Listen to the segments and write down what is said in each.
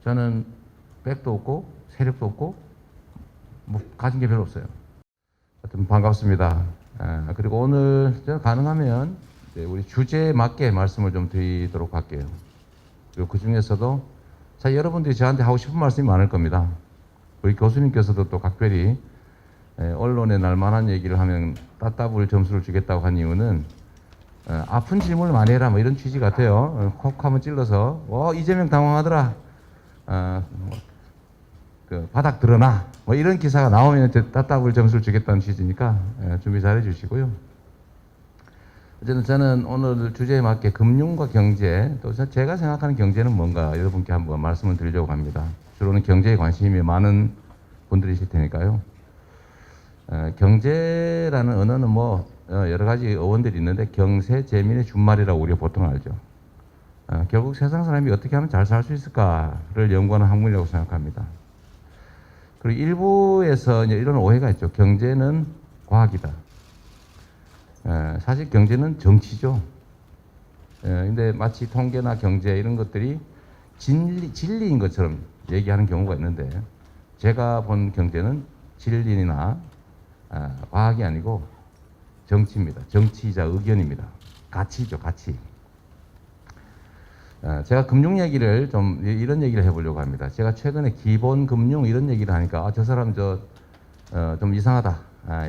저는 백도 없고 세력도 없고 뭐 가진 게 별로 없어요. 하여튼 반갑습니다. 그리고 오늘 저는 가능하면 우리 주제에 맞게 말씀을 좀 드리도록 할게요. 그리고 그 중에서도 여러분들이 저한테 하고 싶은 말씀이 많을 겁니다. 우리 교수님께서도 또 각별히 언론에 날만한 얘기를 하면 따따블 점수를 주겠다고 한 이유는 아픈 질문을 많이 해라 뭐 이런 취지 같아요. 콕 하면 찔러서 이재명 당황하더라. 그 바닥 드러나 뭐 이런 기사가 나오면 따따블 점수를 주겠다는 취지니까 준비 잘 해주시고요. 어쨌든 저는 오늘 주제에 맞게 금융과 경제, 또 제가 생각하는 경제는 뭔가 여러분께 한번 말씀을 드리려고 합니다. 주로는 경제에 관심이 많은 분들이실 테니까요. 경제라는 언어는 뭐 여러 가지 어원들이 있는데 경세, 재민의 준말이라고 우리가 보통 알죠. 결국 세상 사람이 어떻게 하면 잘 살 수 있을까를 연구하는 학문이라고 생각합니다. 그리고 일부에서 이런 오해가 있죠. 경제는 과학이다. 사실 경제는 정치죠. 근데 마치 통계나 경제 이런 것들이 진리인 것처럼 얘기하는 경우가 있는데 제가 본 경제는 진리나 과학이 아니고 정치입니다. 정치이자 의견입니다. 가치죠, 가치. 제가 금융 얘기를 좀 이런 얘기를 해보려고 합니다. 제가 최근에 기본 금융 이런 얘기를 하니까 저 사람 좀 이상하다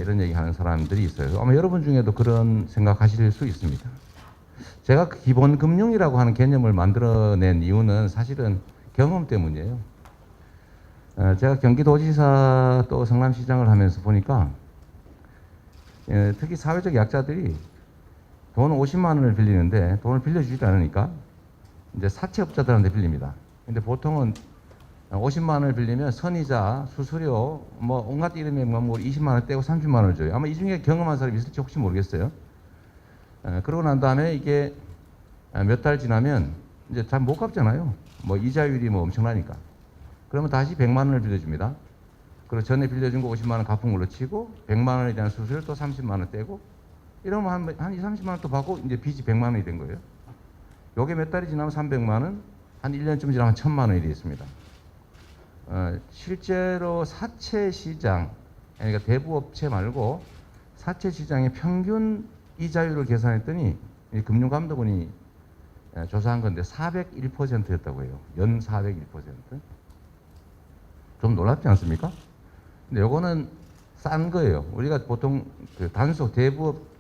이런 얘기 하는 사람들이 있어요. 아마 여러분 중에도 그런 생각하실 수 있습니다. 제가 기본 금융이라고 하는 개념을 만들어낸 이유는 사실은 경험 때문이에요. 제가 경기도지사 또 성남시장을 하면서 보니까 특히 사회적 약자들이 돈 50만 원을 빌리는데 돈을 빌려주지 않으니까 이제 사채업자들한테 빌립니다. 근데 보통은 50만 원을 빌리면 선이자, 수수료, 뭐 온갖 이름의 뭐 20만 원 떼고 30만 원을 줘요. 아마 이 중에 경험한 사람이 있을지 혹시 모르겠어요. 그러고 난 다음에 이게 몇 달 지나면 이제 잘 못 갚잖아요. 뭐 이자율이 뭐 엄청나니까. 그러면 다시 100만 원을 빌려줍니다. 그리고 전에 빌려준 거 50만 원 갚은 걸로 치고 100만 원에 대한 수수료 또 30만 원 떼고 이러면 한 2, 30만 원 또 받고 이제 빚이 100만 원이 된 거예요. 요게 몇 달이 지나면 300만 원, 한 1년쯤 지나면 1000만 원이 되겠습니다. 실제로 사채 시장, 그러니까 대부업체 말고 사채 시장의 평균 이자율을 계산했더니 금융감독원이 조사한 건데 401%였다고 해요. 연 401%. 좀 놀랍지 않습니까? 근데 요거는 싼 거예요. 우리가 보통 그 단속,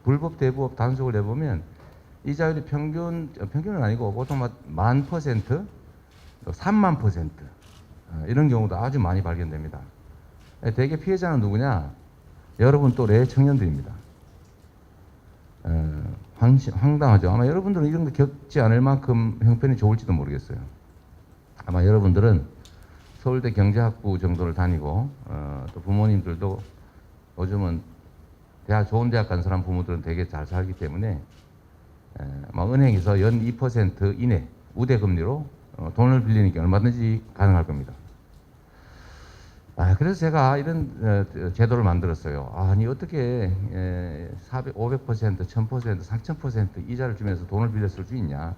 불법 대부업 단속을 내보면 이자율이 평균은 아니고 보통 1000%, 30,000% 이런 경우도 아주 많이 발견됩니다. 대개 피해자는 누구냐? 여러분 또래 청년들입니다. 황당하죠. 아마 여러분들은 이런 거 겪지 않을 만큼 형편이 좋을지도 모르겠어요. 아마 여러분들은 서울대 경제학부 정도를 다니고 또 부모님들도 요즘은 좋은 대학 간 사람 부모들은 되게 잘 살기 때문에 은행에서 연 2% 이내 우대금리로 돈을 빌리는 게 얼마든지 가능할 겁니다. 그래서 제가 이런 제도를 만들었어요. 아니 어떻게 500%, 1000%, 3000% 이자를 주면서 돈을 빌렸을 수 있냐.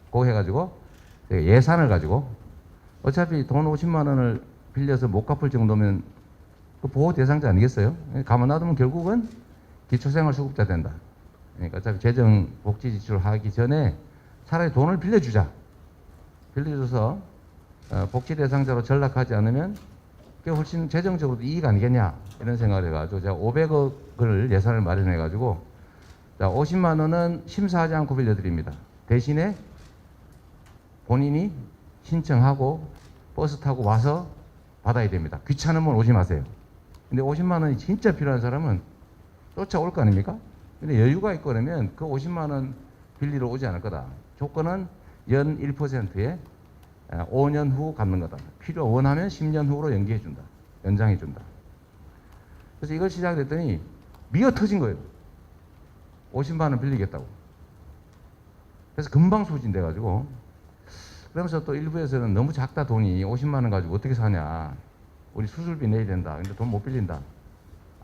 그거 해가지고 예산을 가지고 어차피 돈 50만 원을 빌려서 못 갚을 정도면 그 보호 대상자 아니겠어요? 가만 놔두면 결국은 기초생활수급자 된다. 그러니까 어차피 재정 복지 지출을 하기 전에 차라리 돈을 빌려주자. 빌려줘서 복지 대상자로 전락하지 않으면 그게 훨씬 재정적으로도 이익 아니겠냐 이런 생각을 해가지고 제가 500억을 예산을 마련해가지고 50만 원은 심사하지 않고 빌려드립니다. 대신에 본인이 신청하고 버스 타고 와서 받아야 됩니다. 귀찮으면 오지 마세요. 근데 50만 원이 진짜 필요한 사람은 쫓아올 거 아닙니까? 근데 여유가 있고 그러면 그 50만 원 빌리러 오지 않을 거다. 조건은 연 1%에 5년 후 갚는 거다. 원하면 10년 후로 연기해준다. 연장해준다. 그래서 이걸 시작했더니 미어 터진 거예요. 50만 원 빌리겠다고. 그래서 금방 소진돼가지고 그러면서 또 일부에서는 너무 작다 돈이 50만 원 가지고 어떻게 사냐. 우리 수술비 내야 된다. 근데 돈 못 빌린다.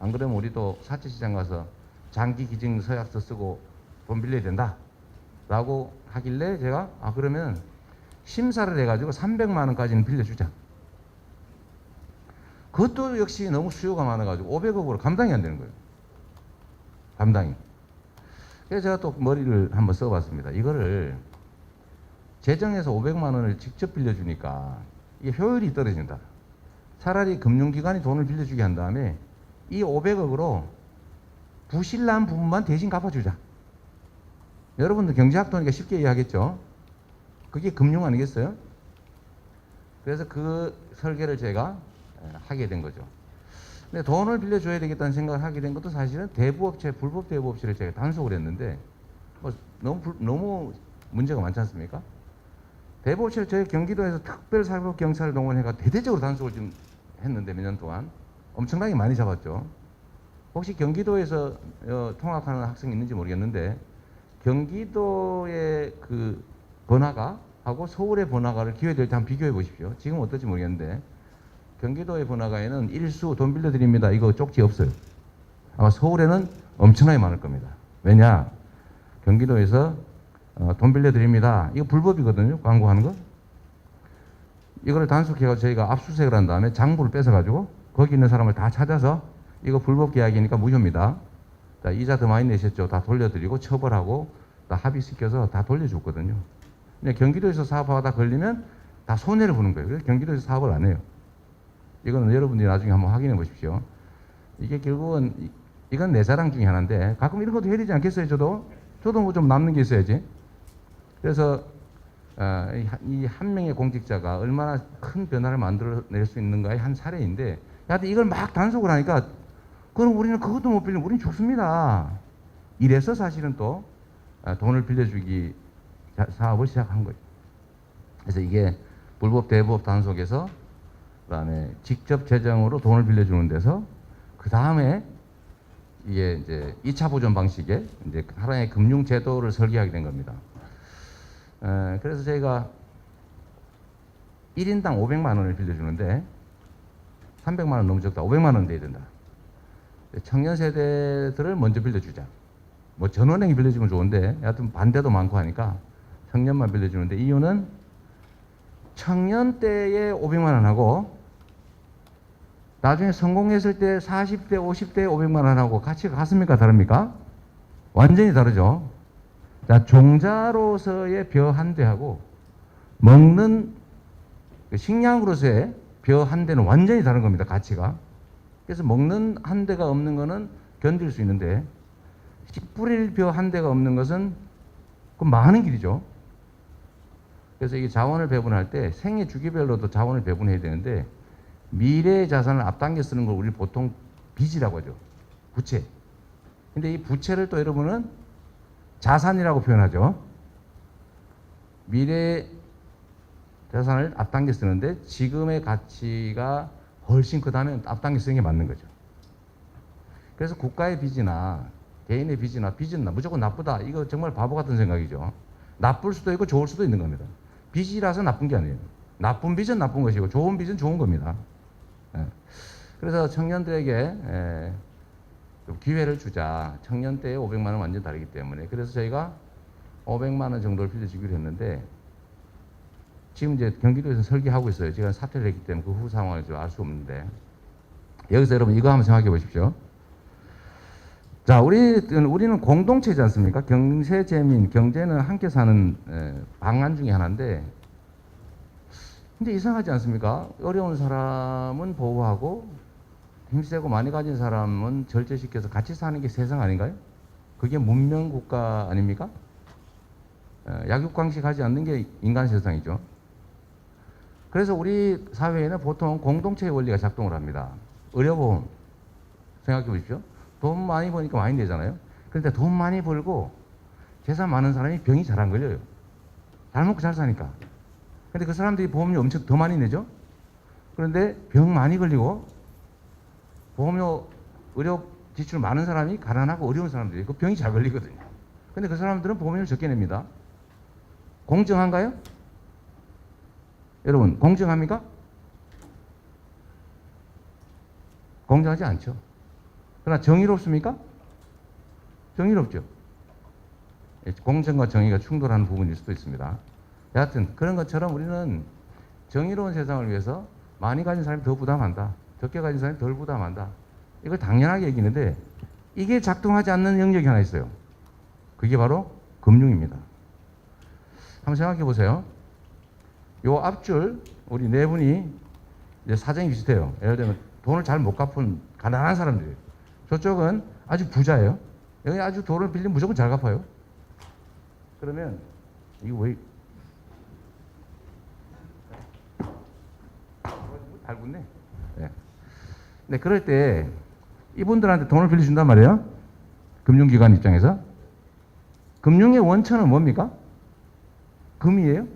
안 그러면 우리도 사채시장 가서 장기 기증 서약서 쓰고 돈 빌려야 된다. 라고 하길래 제가 그러면 심사를 해가지고 300만 원까지는 빌려주자. 그것도 역시 너무 수요가 많아가지고 500억으로 감당이 안 되는 거예요. 감당이. 그래서 제가 또 머리를 한번 써봤습니다. 이거를 재정에서 500만 원을 직접 빌려주니까 이게 효율이 떨어진다. 차라리 금융기관이 돈을 빌려주게 한 다음에 이 500억으로 부실난 부분만 대신 갚아주자. 여러분들 경제학도니까 쉽게 이해하겠죠? 그게 금융 아니겠어요? 그래서 그 설계를 제가 하게 된 거죠. 근데 돈을 빌려줘야 되겠다는 생각을 하게 된 것도 사실은 대부업체, 불법 대부업체를 제가 단속을 했는데 뭐 너무 문제가 많지 않습니까? 대부업체를 저희 경기도에서 특별사법경찰을 동원해가 대대적으로 단속을 좀 했는데 몇 년 동안 엄청나게 많이 잡았죠. 혹시 경기도에서 통학하는 학생이 있는지 모르겠는데 경기도의 그 번화가 하고 서울의 번화가를 기회될 때 한번 비교해 보십시오. 지금 어떨지 모르겠는데 경기도의 번화가에는 일수 돈 빌려드립니다. 이거 쪽지 없어요. 아마 서울에는 엄청나게 많을 겁니다. 왜냐? 경기도에서 돈 빌려드립니다. 이거 불법이거든요. 광고하는 거. 이거를 단속해서 저희가 압수수색을 한 다음에 장부를 뺏어가지고 거기 있는 사람을 다 찾아서 이거 불법 계약이니까 무효입니다. 자, 이자 더 많이 내셨죠. 다 돌려드리고 처벌하고 다 합의시켜서 다 돌려줬거든요. 근데 경기도에서 사업하다 걸리면 다 손해를 보는 거예요. 그래서 경기도에서 사업을 안 해요. 이거는 여러분들이 나중에 한번 확인해 보십시오. 이게 결국은 이건 내 자랑 중에 하나인데 가끔 이런 것도 해야 되지 않겠어요? 저도 뭐 좀 남는 게 있어야지. 그래서 이 한 명의 공직자가 얼마나 큰 변화를 만들어낼 수 있는가의 한 사례인데 하여튼 이걸 막 단속을 하니까 그럼 우리는 그것도 못 빌리면 우리는 죽습니다. 이래서 사실은 또 돈을 빌려주기 사업을 시작한 거예요. 그래서 이게 불법 대부업 단속에서 그다음에 직접 재정으로 돈을 빌려주는 데서 그 다음에 이게 이제 2차 보존 방식의 이제 하나의 금융 제도를 설계하게 된 겁니다. 그래서 저희가 1인당 500만 원을 빌려주는데 300만 원 너무 적다. 500만 원 돼야 된다. 청년 세대들을 먼저 빌려주자. 뭐 전원행이 빌려주면 좋은데 여하튼 반대도 많고 하니까 청년만 빌려주는데 이유는 청년 때에 500만 원하고 나중에 성공했을 때 40대, 50대에 500만 원하고 가치가 같습니까? 다릅니까? 완전히 다르죠. 자, 종자로서의 벼 한 대하고 먹는 식량으로서의 벼 한 대는 완전히 다른 겁니다. 가치가. 그래서 먹는 한 대가 없는 거는 견딜 수 있는데 씨 뿌릴 벼 한 대가 없는 것은 그 많은 길이죠. 그래서 이게 자원을 배분할 때 생애 주기별로도 자원을 배분해야 되는데 미래의 자산을 앞당겨 쓰는 걸 우리 보통 빚이라고 하죠. 부채. 근데 이 부채를 또 여러분은 자산이라고 표현하죠. 미래의 자산을 앞당겨 쓰는데 지금의 가치가 훨씬 크다면 앞당겨 쓰는 게 맞는 거죠. 그래서 국가의 빚이나 개인의 빚은 무조건 나쁘다. 이거 정말 바보 같은 생각이죠. 나쁠 수도 있고 좋을 수도 있는 겁니다. 빚이라서 나쁜 게 아니에요. 나쁜 빚은 나쁜 것이고 좋은 빚은 좋은 겁니다. 그래서 청년들에게 기회를 주자. 청년 때의 500만 원 완전 다르기 때문에 그래서 저희가 500만 원 정도를 빌려주기로 했는데 지금 이제 경기도에서 설계하고 있어요. 제가 사퇴를 했기 때문에 그 후 상황을 좀 알 수 없는데 여기서 여러분 이거 한번 생각해 보십시오. 자, 우리는 공동체지 않습니까? 경제재민, 경제는 함께 사는 방안 중에 하나인데 근데 이상하지 않습니까? 어려운 사람은 보호하고 힘세고 많이 가진 사람은 절제시켜서 같이 사는 게 세상 아닌가요? 그게 문명국가 아닙니까? 약육강식하지 않는 게 인간 세상이죠. 그래서 우리 사회에는 보통 공동체의 원리가 작동을 합니다. 의료보험 생각해 보십시오. 돈 많이 버니까 많이 내잖아요. 그런데 돈 많이 벌고 재산 많은 사람이 병이 잘 안 걸려요. 잘 먹고 잘 사니까. 근데 그 사람들이 보험료 엄청 더 많이 내죠. 그런데 병 많이 걸리고 보험료 의료 지출 많은 사람이 가난하고 어려운 사람들이 그 병이 잘 걸리거든요. 근데 그 사람들은 보험료를 적게 냅니다. 공정한가요? 여러분 공정합니까? 공정하지 않죠. 그러나 정의롭습니까? 정의롭죠. 공정과 정의가 충돌하는 부분일 수도 있습니다. 여하튼 그런 것처럼 우리는 정의로운 세상을 위해서 많이 가진 사람이 더 부담한다. 적게 가진 사람이 덜 부담한다. 이걸 당연하게 얘기하는데 이게 작동하지 않는 영역이 하나 있어요. 그게 바로 금융입니다. 한번 생각해 보세요. 요 앞줄 우리 네 분이 이제 사정이 비슷해요. 예를 들면 돈을 잘 못 갚은 가난한 사람들이에요. 저쪽은 아주 부자예요. 여기 아주 돈을 빌리면 무조건 잘 갚아요. 그러면 이거 왜 잘 붙네. 네. 네, 그럴 때 이분들한테 돈을 빌려준단 말이에요. 금융기관 입장에서. 금융의 원천은 뭡니까? 금이에요.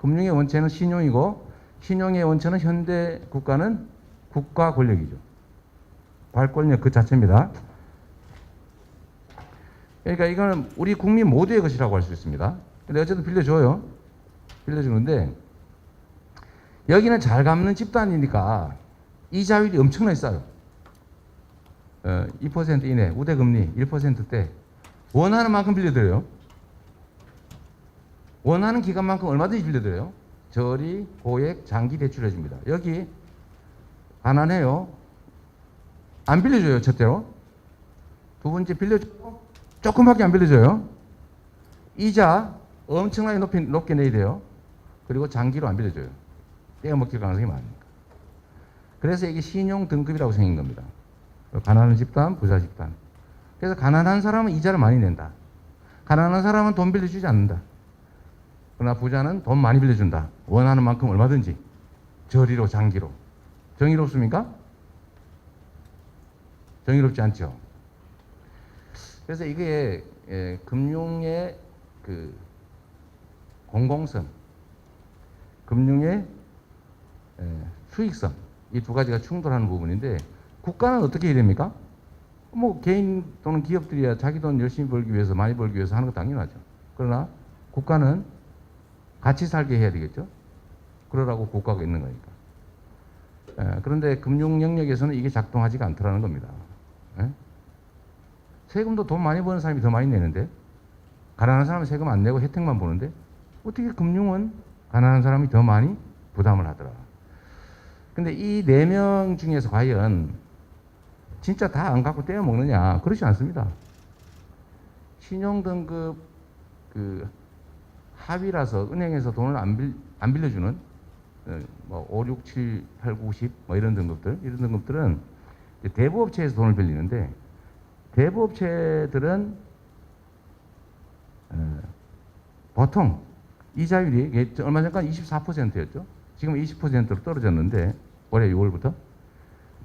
금융의 원천은 신용이고 신용의 원천은 현대 국가는 국가 권력이죠. 발권력 그 자체입니다. 그러니까 이거는 우리 국민 모두의 것이라고 할 수 있습니다. 근데 어쨌든 빌려줘요. 빌려주는데 여기는 잘 갚는 집단이니까 이자율이 엄청나게 싸요. 2% 이내, 우대금리 1%대 원하는 만큼 빌려드려요. 원하는 기간만큼 얼마든지 빌려드려요. 저리, 고액, 장기 대출해 줍니다. 여기 가난해요. 안 빌려줘요. 첫째로. 두 번째 빌려주고 조금밖에 안 빌려줘요. 이자 엄청나게 높게 내야 돼요. 그리고 장기로 안 빌려줘요. 떼어먹힐 가능성이 많으니까. 그래서 이게 신용 등급이라고 생긴 겁니다. 가난한 집단, 부자 집단. 그래서 가난한 사람은 이자를 많이 낸다. 가난한 사람은 돈 빌려주지 않는다. 그러나 부자는 돈 많이 빌려준다. 원하는 만큼 얼마든지. 저리로, 장기로. 정의롭습니까? 정의롭지 않죠. 그래서 이게 금융의 그 공공성, 금융의 수익성, 이 두 가지가 충돌하는 부분인데 국가는 어떻게 해야 됩니까? 뭐 개인 또는 기업들이야 자기 돈 열심히 벌기 위해서 많이 벌기 위해서 하는 거 당연하죠. 그러나 국가는 같이 살게 해야 되겠죠. 그러라고 국가가 있는 거니까. 그런데 금융 영역에서는 이게 작동하지가 않더라는 겁니다. 세금도 돈 많이 버는 사람이 더 많이 내는데 가난한 사람은 세금 안 내고 혜택만 보는데 어떻게 금융은 가난한 사람이 더 많이 부담을 하더라. 근데 이 4명 중에서 과연 진짜 다 안 갖고 떼어 먹느냐? 그렇지 않습니다. 신용등급 그 하위라서 은행에서 돈을 안 빌려주는 뭐 5, 6, 7, 8, 9, 10 뭐 이런 등급들은 대부업체에서 돈을 빌리는데 대부업체들은 보통 이자율이 얼마 전까지 24%였죠. 지금 20%로 떨어졌는데 올해 6월부터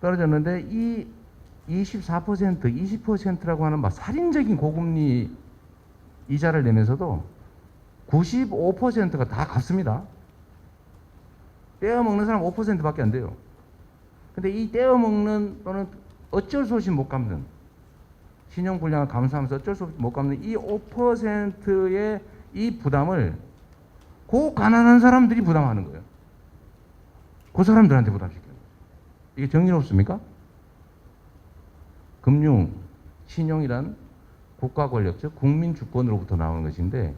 떨어졌는데 이 24%, 20%라고 하는 막 살인적인 고금리 이자를 내면서도 95%가 다 갚습니다. 떼어먹는 사람 5%밖에 안 돼요. 근데 이 떼어먹는 또는 어쩔 수 없이 못 갚는 신용불량을 감수하면서 어쩔 수 없이 못 갚는 이 5%의 이 부담을 그 가난한 사람들이 부담하는 거예요. 그 사람들한테 부담시키는 거예요. 이게 정의롭습니까? 금융, 신용이란 국가 권력, 즉 국민 주권으로부터 나오는 것인데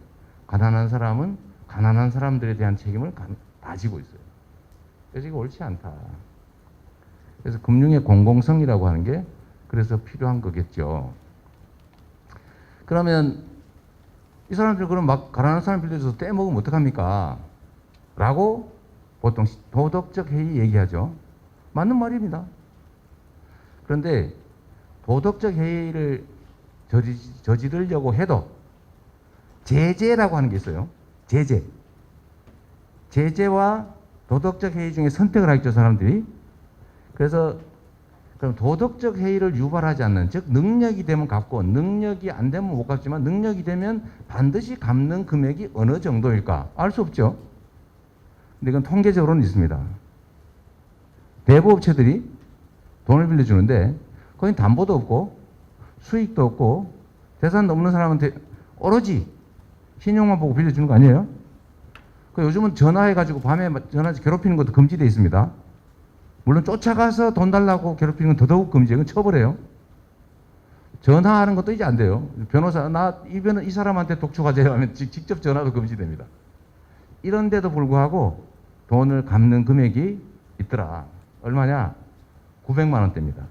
가난한 사람은 가난한 사람들에 대한 책임을 가지고 있어요. 그래서 이게 옳지 않다. 그래서 금융의 공공성이라고 하는 게 그래서 필요한 거겠죠. 그러면 이 사람들 그럼 막 가난한 사람 빌려줘서 떼먹으면 어떡합니까? 라고 보통 도덕적 해이 얘기하죠. 맞는 말입니다. 그런데 도덕적 해이를 저지르려고 해도 제재라고 하는 게 있어요. 제재와 도덕적 해이 중에 선택을 하겠죠, 사람들이. 그래서 그럼 도덕적 해이를 유발하지 않는, 즉 능력이 되면 갚고 능력이 안 되면 못 갚지만 능력이 되면 반드시 갚는 금액이 어느 정도일까? 알 수 없죠. 근데 이건 통계적으로는 있습니다. 대부업체들이 돈을 빌려주는데 거긴 담보도 없고 수익도 없고 재산도 없는 사람한테 오로지 신용만 보고 빌려주는 거 아니에요? 요즘은 전화해가지고 밤에 전화해서 괴롭히는 것도 금지되어 있습니다. 물론 쫓아가서 돈 달라고 괴롭히는 건 더더욱 금지예요. 그건 처벌해요. 전화하는 것도 이제 안 돼요. 변호사, 이 사람한테 독촉하세요 하면 직접 전화도 금지됩니다. 이런데도 불구하고 돈을 갚는 금액이 있더라. 얼마냐? 900만 원대입니다.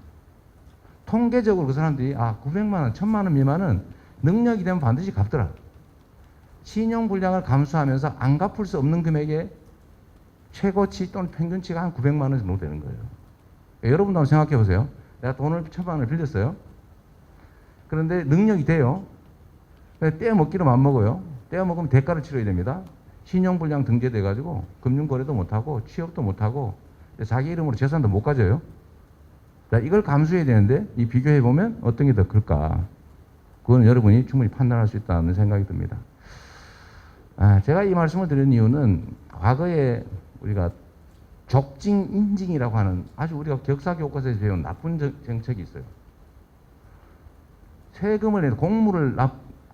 통계적으로 그 사람들이 900만 원, 1000만 원 미만은 능력이 되면 반드시 갚더라. 신용불량을 감수하면서 안 갚을 수 없는 금액의 최고치 또는 평균치가 한 900만 원 정도 되는 거예요. 여러분도 한번 생각해 보세요. 내가 돈을 1000만 원을 빌렸어요. 그런데 능력이 돼요. 떼어먹기로 맘먹어요. 떼어먹으면 대가를 치러야 됩니다. 신용불량 등재돼가지고 금융거래도 못하고 취업도 못하고 자기 이름으로 재산도 못 가져요. 자, 이걸 감수해야 되는데 이 비교해보면 어떤 게 더 클까? 그건 여러분이 충분히 판단할 수 있다는 생각이 듭니다. 제가 이 말씀을 드린 이유는 과거에 우리가 족징 인징이라고 하는 아주 우리가 격사 교과서에서 배운 나쁜 정책이 있어요. 세금을 내는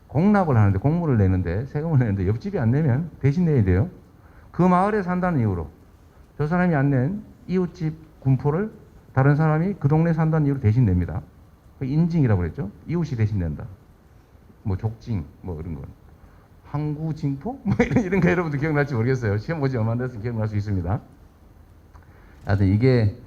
공납을 하는데 공물을 내는데 세금을 내는데 옆집이 안 내면 대신 내야 돼요. 그 마을에 산다는 이유로 저 사람이 안 낸 이웃집 군포를 다른 사람이 그 동네 산다는 이유로 대신 냅니다. 인징이라고 그랬죠. 이웃이 대신 낸다. 뭐 족징 뭐 이런 거. 항구징포? 뭐 이런 거 여러분들 기억날지 모르겠어요. 시험 보지 얼마 안 돼서 기억날 수 있습니다. 하여튼 이게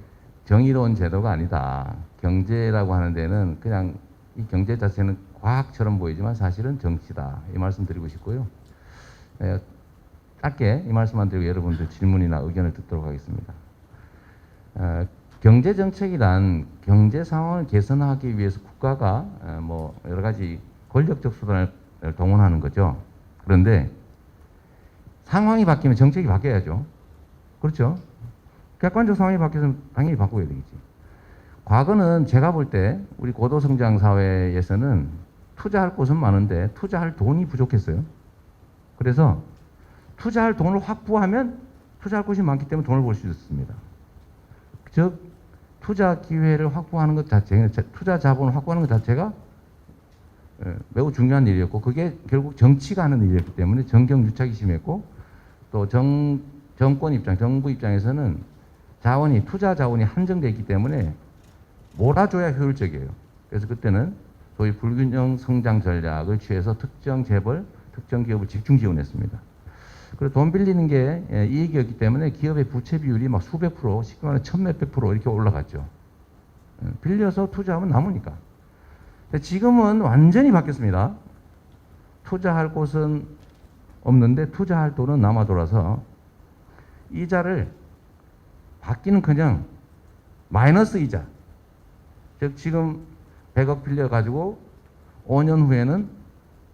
정의로운 제도가 아니다. 경제라고 하는 데는 그냥 이 경제 자체는 과학처럼 보이지만 사실은 정치다. 이 말씀 드리고 싶고요. 짧게 이 말씀만 드리고 여러분들 질문이나 의견을 듣도록 하겠습니다. 경제 정책이란 경제 상황을 개선하기 위해서 국가가 뭐 여러 가지 권력적 수단을 동원하는 거죠. 그런데 상황이 바뀌면 정책이 바뀌어야죠. 그렇죠? 객관적 상황이 바뀌어서 당연히 바꿔야 되겠지. 과거는 제가 볼 때 우리 고도성장 사회에서는 투자할 곳은 많은데 투자할 돈이 부족했어요. 그래서 투자할 돈을 확보하면 투자할 곳이 많기 때문에 돈을 벌 수 있었습니다. 즉 투자 기회를 확보하는 것 자체, 투자 자본을 확보하는 것 자체가 매우 중요한 일이었고 그게 결국 정치가 하는 일이었기 때문에 정경유착이 심했고 또 정권 입장, 정부 입장에서는 투자 자원이 한정되어 있기 때문에 몰아줘야 효율적이에요. 그래서 그때는 소위 불균형 성장 전략을 취해서 특정 재벌, 특정 기업을 집중 지원했습니다. 그리고 돈 빌리는 게 이익이었기 때문에 기업의 부채 비율이 막 수백 프로, 쉽게 말하면 천몇백 프로 이렇게 올라갔죠. 빌려서 투자하면 남으니까. 지금은 완전히 바뀌었습니다. 투자할 곳은 없는데 투자할 돈은 남아 돌아서 이자를 받기는커녕 마이너스 이자. 즉 지금 100억 빌려가지고 5년 후에는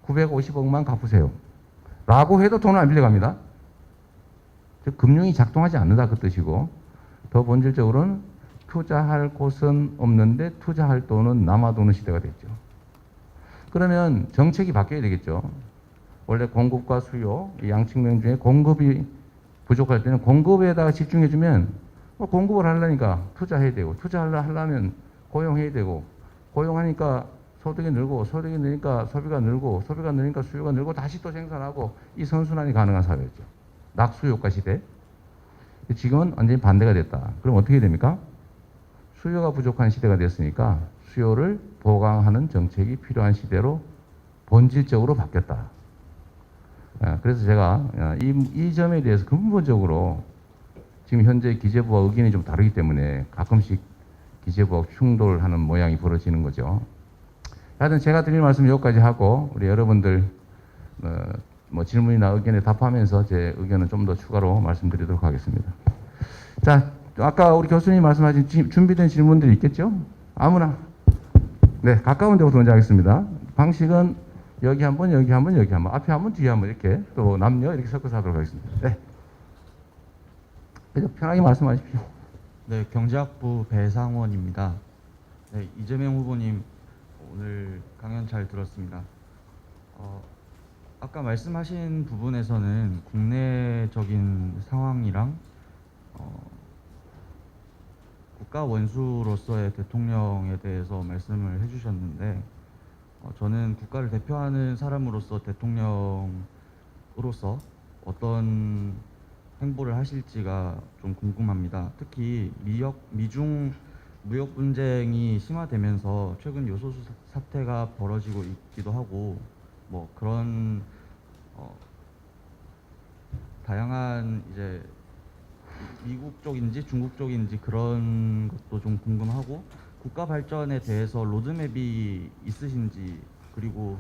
950억만 갚으세요. 라고 해도 돈을 안 빌려갑니다. 즉 금융이 작동하지 않는다 그 뜻이고 더 본질적으로는 투자할 곳은 없는데 투자할 돈은 남아도는 시대가 됐죠. 그러면 정책이 바뀌어야 되겠죠. 원래 공급과 수요, 이 양측면 중에 공급이 부족할 때는 공급에다가 집중해주면 공급을 하려니까 투자해야 되고 투자하려면 고용해야 되고 고용하니까 소득이 늘고 소득이 늘니까 소비가 늘고 소비가 늘니까 수요가 늘고 다시 또 생산하고 이 선순환이 가능한 사회였죠. 낙수효과 시대. 지금은 완전히 반대가 됐다. 그럼 어떻게 됩니까? 수요가 부족한 시대가 됐으니까 수요를 보강하는 정책이 필요한 시대로 본질적으로 바뀌었다. 그래서 제가 이 점에 대해서 근본적으로 지금 현재 기재부와 의견이 좀 다르기 때문에 가끔씩 기재부와 충돌하는 모양이 벌어지는 거죠. 하여튼 제가 드릴 말씀 여기까지 하고 우리 여러분들 뭐 질문이나 의견에 답하면서 제 의견은 좀 더 추가로 말씀드리도록 하겠습니다. 자, 아까 우리 교수님 말씀하신 준비된 질문들이 있겠죠? 아무나. 네, 가까운 데부터 먼저 하겠습니다. 방식은 여기 한 번, 여기 한 번, 여기 한 번, 앞에 한 번, 뒤에 한 번 이렇게 또 남녀 이렇게 섞어서 하도록 하겠습니다. 네. 그래서 편하게 말씀하십시오. 네, 경제학부 배상원입니다. 네, 이재명 후보님 오늘 강연 잘 들었습니다. 아까 말씀하신 부분에서는 국내적인 상황이랑 국가 원수로서의 대통령에 대해서 말씀을 해주셨는데 저는 국가를 대표하는 사람으로서 대통령으로서 어떤 행보를 하실지가 좀 궁금합니다. 특히 미중 무역 분쟁이 심화되면서 최근 요소수 사태가 벌어지고 있기도 하고 뭐 그런 다양한 이제 미국 쪽인지 중국 쪽인지 그런 것도 좀 궁금하고 국가 발전에 대해서 로드맵이 있으신지 그리고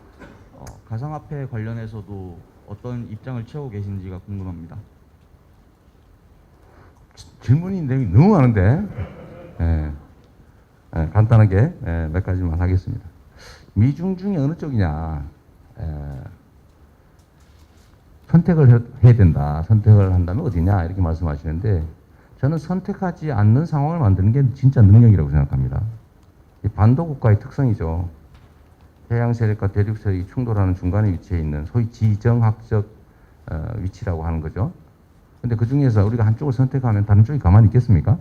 가상화폐 관련해서도 어떤 입장을 취하고 계신지가 궁금합니다. 질문이 내용이 너무 많은데 간단하게 몇 가지만 하겠습니다. 미중 중에 어느 쪽이냐 선택을 해야 된다. 선택을 한다면 어디냐 이렇게 말씀하시는데 저는 선택하지 않는 상황을 만드는 게 진짜 능력이라고 생각합니다. 이 반도 국가의 특성이죠. 해양 세력과 대륙 세력이 충돌하는 중간에 위치해 있는 소위 지정학적 위치라고 하는 거죠. 근데 그 중에서 우리가 한쪽을 선택하면 다른 쪽이 가만히 있겠습니까?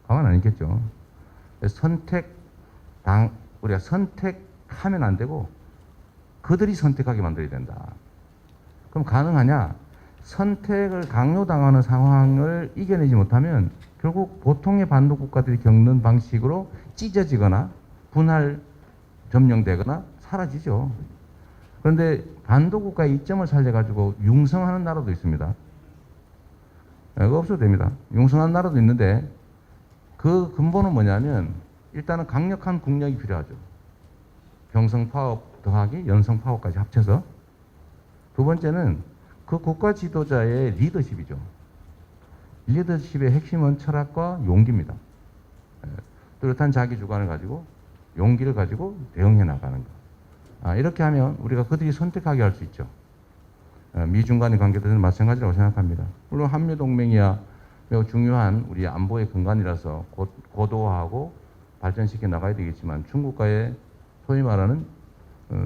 가만히 안 있겠죠. 우리가 선택하면 안 되고 그들이 선택하게 만들어야 된다. 그럼 가능하냐? 선택을 강요당하는 상황을 이겨내지 못하면 결국 보통의 반도 국가들이 겪는 방식으로 찢어지거나 분할 점령되거나 사라지죠. 그런데 반도 국가의 이점을 살려가지고 융성하는 나라도 있습니다. 그거 없어도 됩니다. 융성한 나라도 있는데 그 근본은 뭐냐면 일단은 강력한 국력이 필요하죠. 병성 파워 더하기 연성 파워까지 합쳐서. 두 번째는 그 국가 지도자의 리더십이죠. 리더십의 핵심은 철학과 용기입니다. 뚜렷한 자기 주관을 가지고 용기를 가지고 대응해 나가는 것. 이렇게 하면 우리가 그들이 선택하게 할 수 있죠. 미중 간의 관계들은 마찬가지라고 생각합니다. 물론 한미동맹이야 매우 중요한 우리 안보의 근간이라서 고도화하고 발전시켜 나가야 되겠지만 중국과의 소위 말하는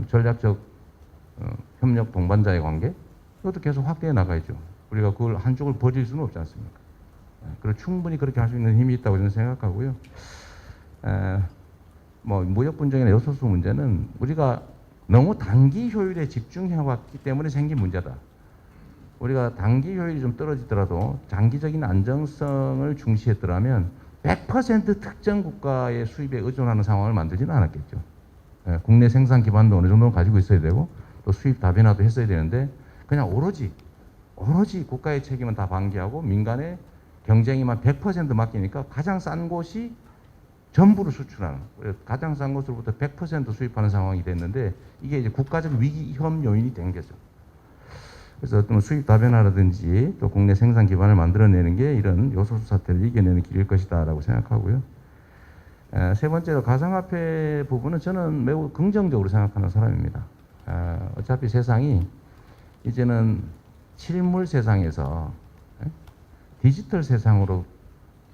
전략적 협력 동반자의 관계 이것도 계속 확대해 나가야죠. 우리가 그걸 한쪽을 버릴 수는 없지 않습니까? 그리고 충분히 그렇게 할 수 있는 힘이 있다고 저는 생각하고요. 뭐 무역 분쟁이나 요소수 문제는 우리가 너무 단기 효율에 집중해 왔기 때문에 생긴 문제다. 우리가 단기 효율이 좀 떨어지더라도 장기적인 안정성을 중시했더라면 100% 특정 국가의 수입에 의존하는 상황을 만들지는 않았겠죠. 국내 생산 기반도 어느 정도는 가지고 있어야 되고 또 수입 다변화도 했어야 되는데 그냥 오로지 국가의 책임은 다 방기하고 민간의 경쟁에만 100% 맡기니까 가장 싼 곳이 전부를 수출하는 가장 싼 곳으로부터 100% 수입하는 상황이 됐는데 이게 이제 국가적 위험 요인이 된 거죠. 그래서 어떤 수입 다변화라든지 또 국내 생산 기반을 만들어내는 게 이런 요소수 사태를 이겨내는 길일 것이다라고 생각하고요. 세 번째로 가상화폐 부분은 저는 매우 긍정적으로 생각하는 사람입니다. 어차피 세상이 이제는 실물 세상에서 디지털 세상으로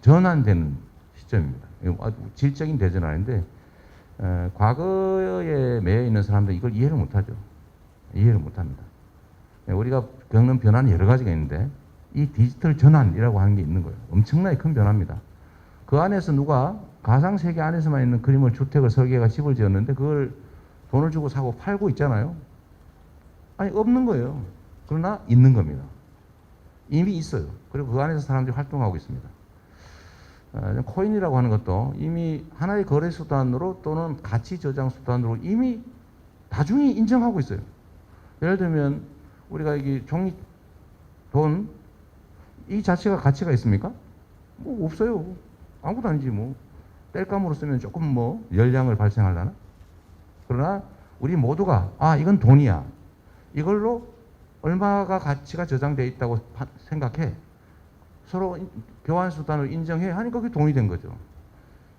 전환되는 시점입니다. 아주 질적인 대전환인데 과거에 매여 있는 사람들은 이걸 이해를 못하죠. 이해를 못합니다. 우리가 겪는 변화는 여러 가지가 있는데 이 디지털 전환이라고 하는 게 있는 거예요. 엄청나게 큰 변화입니다. 그 안에서 누가 가상세계 안에서만 있는 그림을 주택을 설계가 집을 지었는데 그걸 돈을 주고 사고 팔고 있잖아요. 아니 없는 거예요. 그러나 있는 겁니다. 이미 있어요. 그리고 그 안에서 사람들이 활동하고 있습니다. 코인이라고 하는 것도 이미 하나의 거래 수단으로 또는 가치 저장 수단으로 이미 다중이 인정하고 있어요. 예를 들면 우리가 이게 종이 돈 이 자체가 가치가 있습니까? 뭐 없어요. 아무것도 아니지 뭐. 땔감으로 쓰면 조금 뭐 열량을 발생하려나? 그러나 우리 모두가 이건 돈이야. 이걸로 얼마가 가치가 저장되어 있다고 생각해. 서로 교환 수단으로 인정해 하니까 그게 돈이 된 거죠.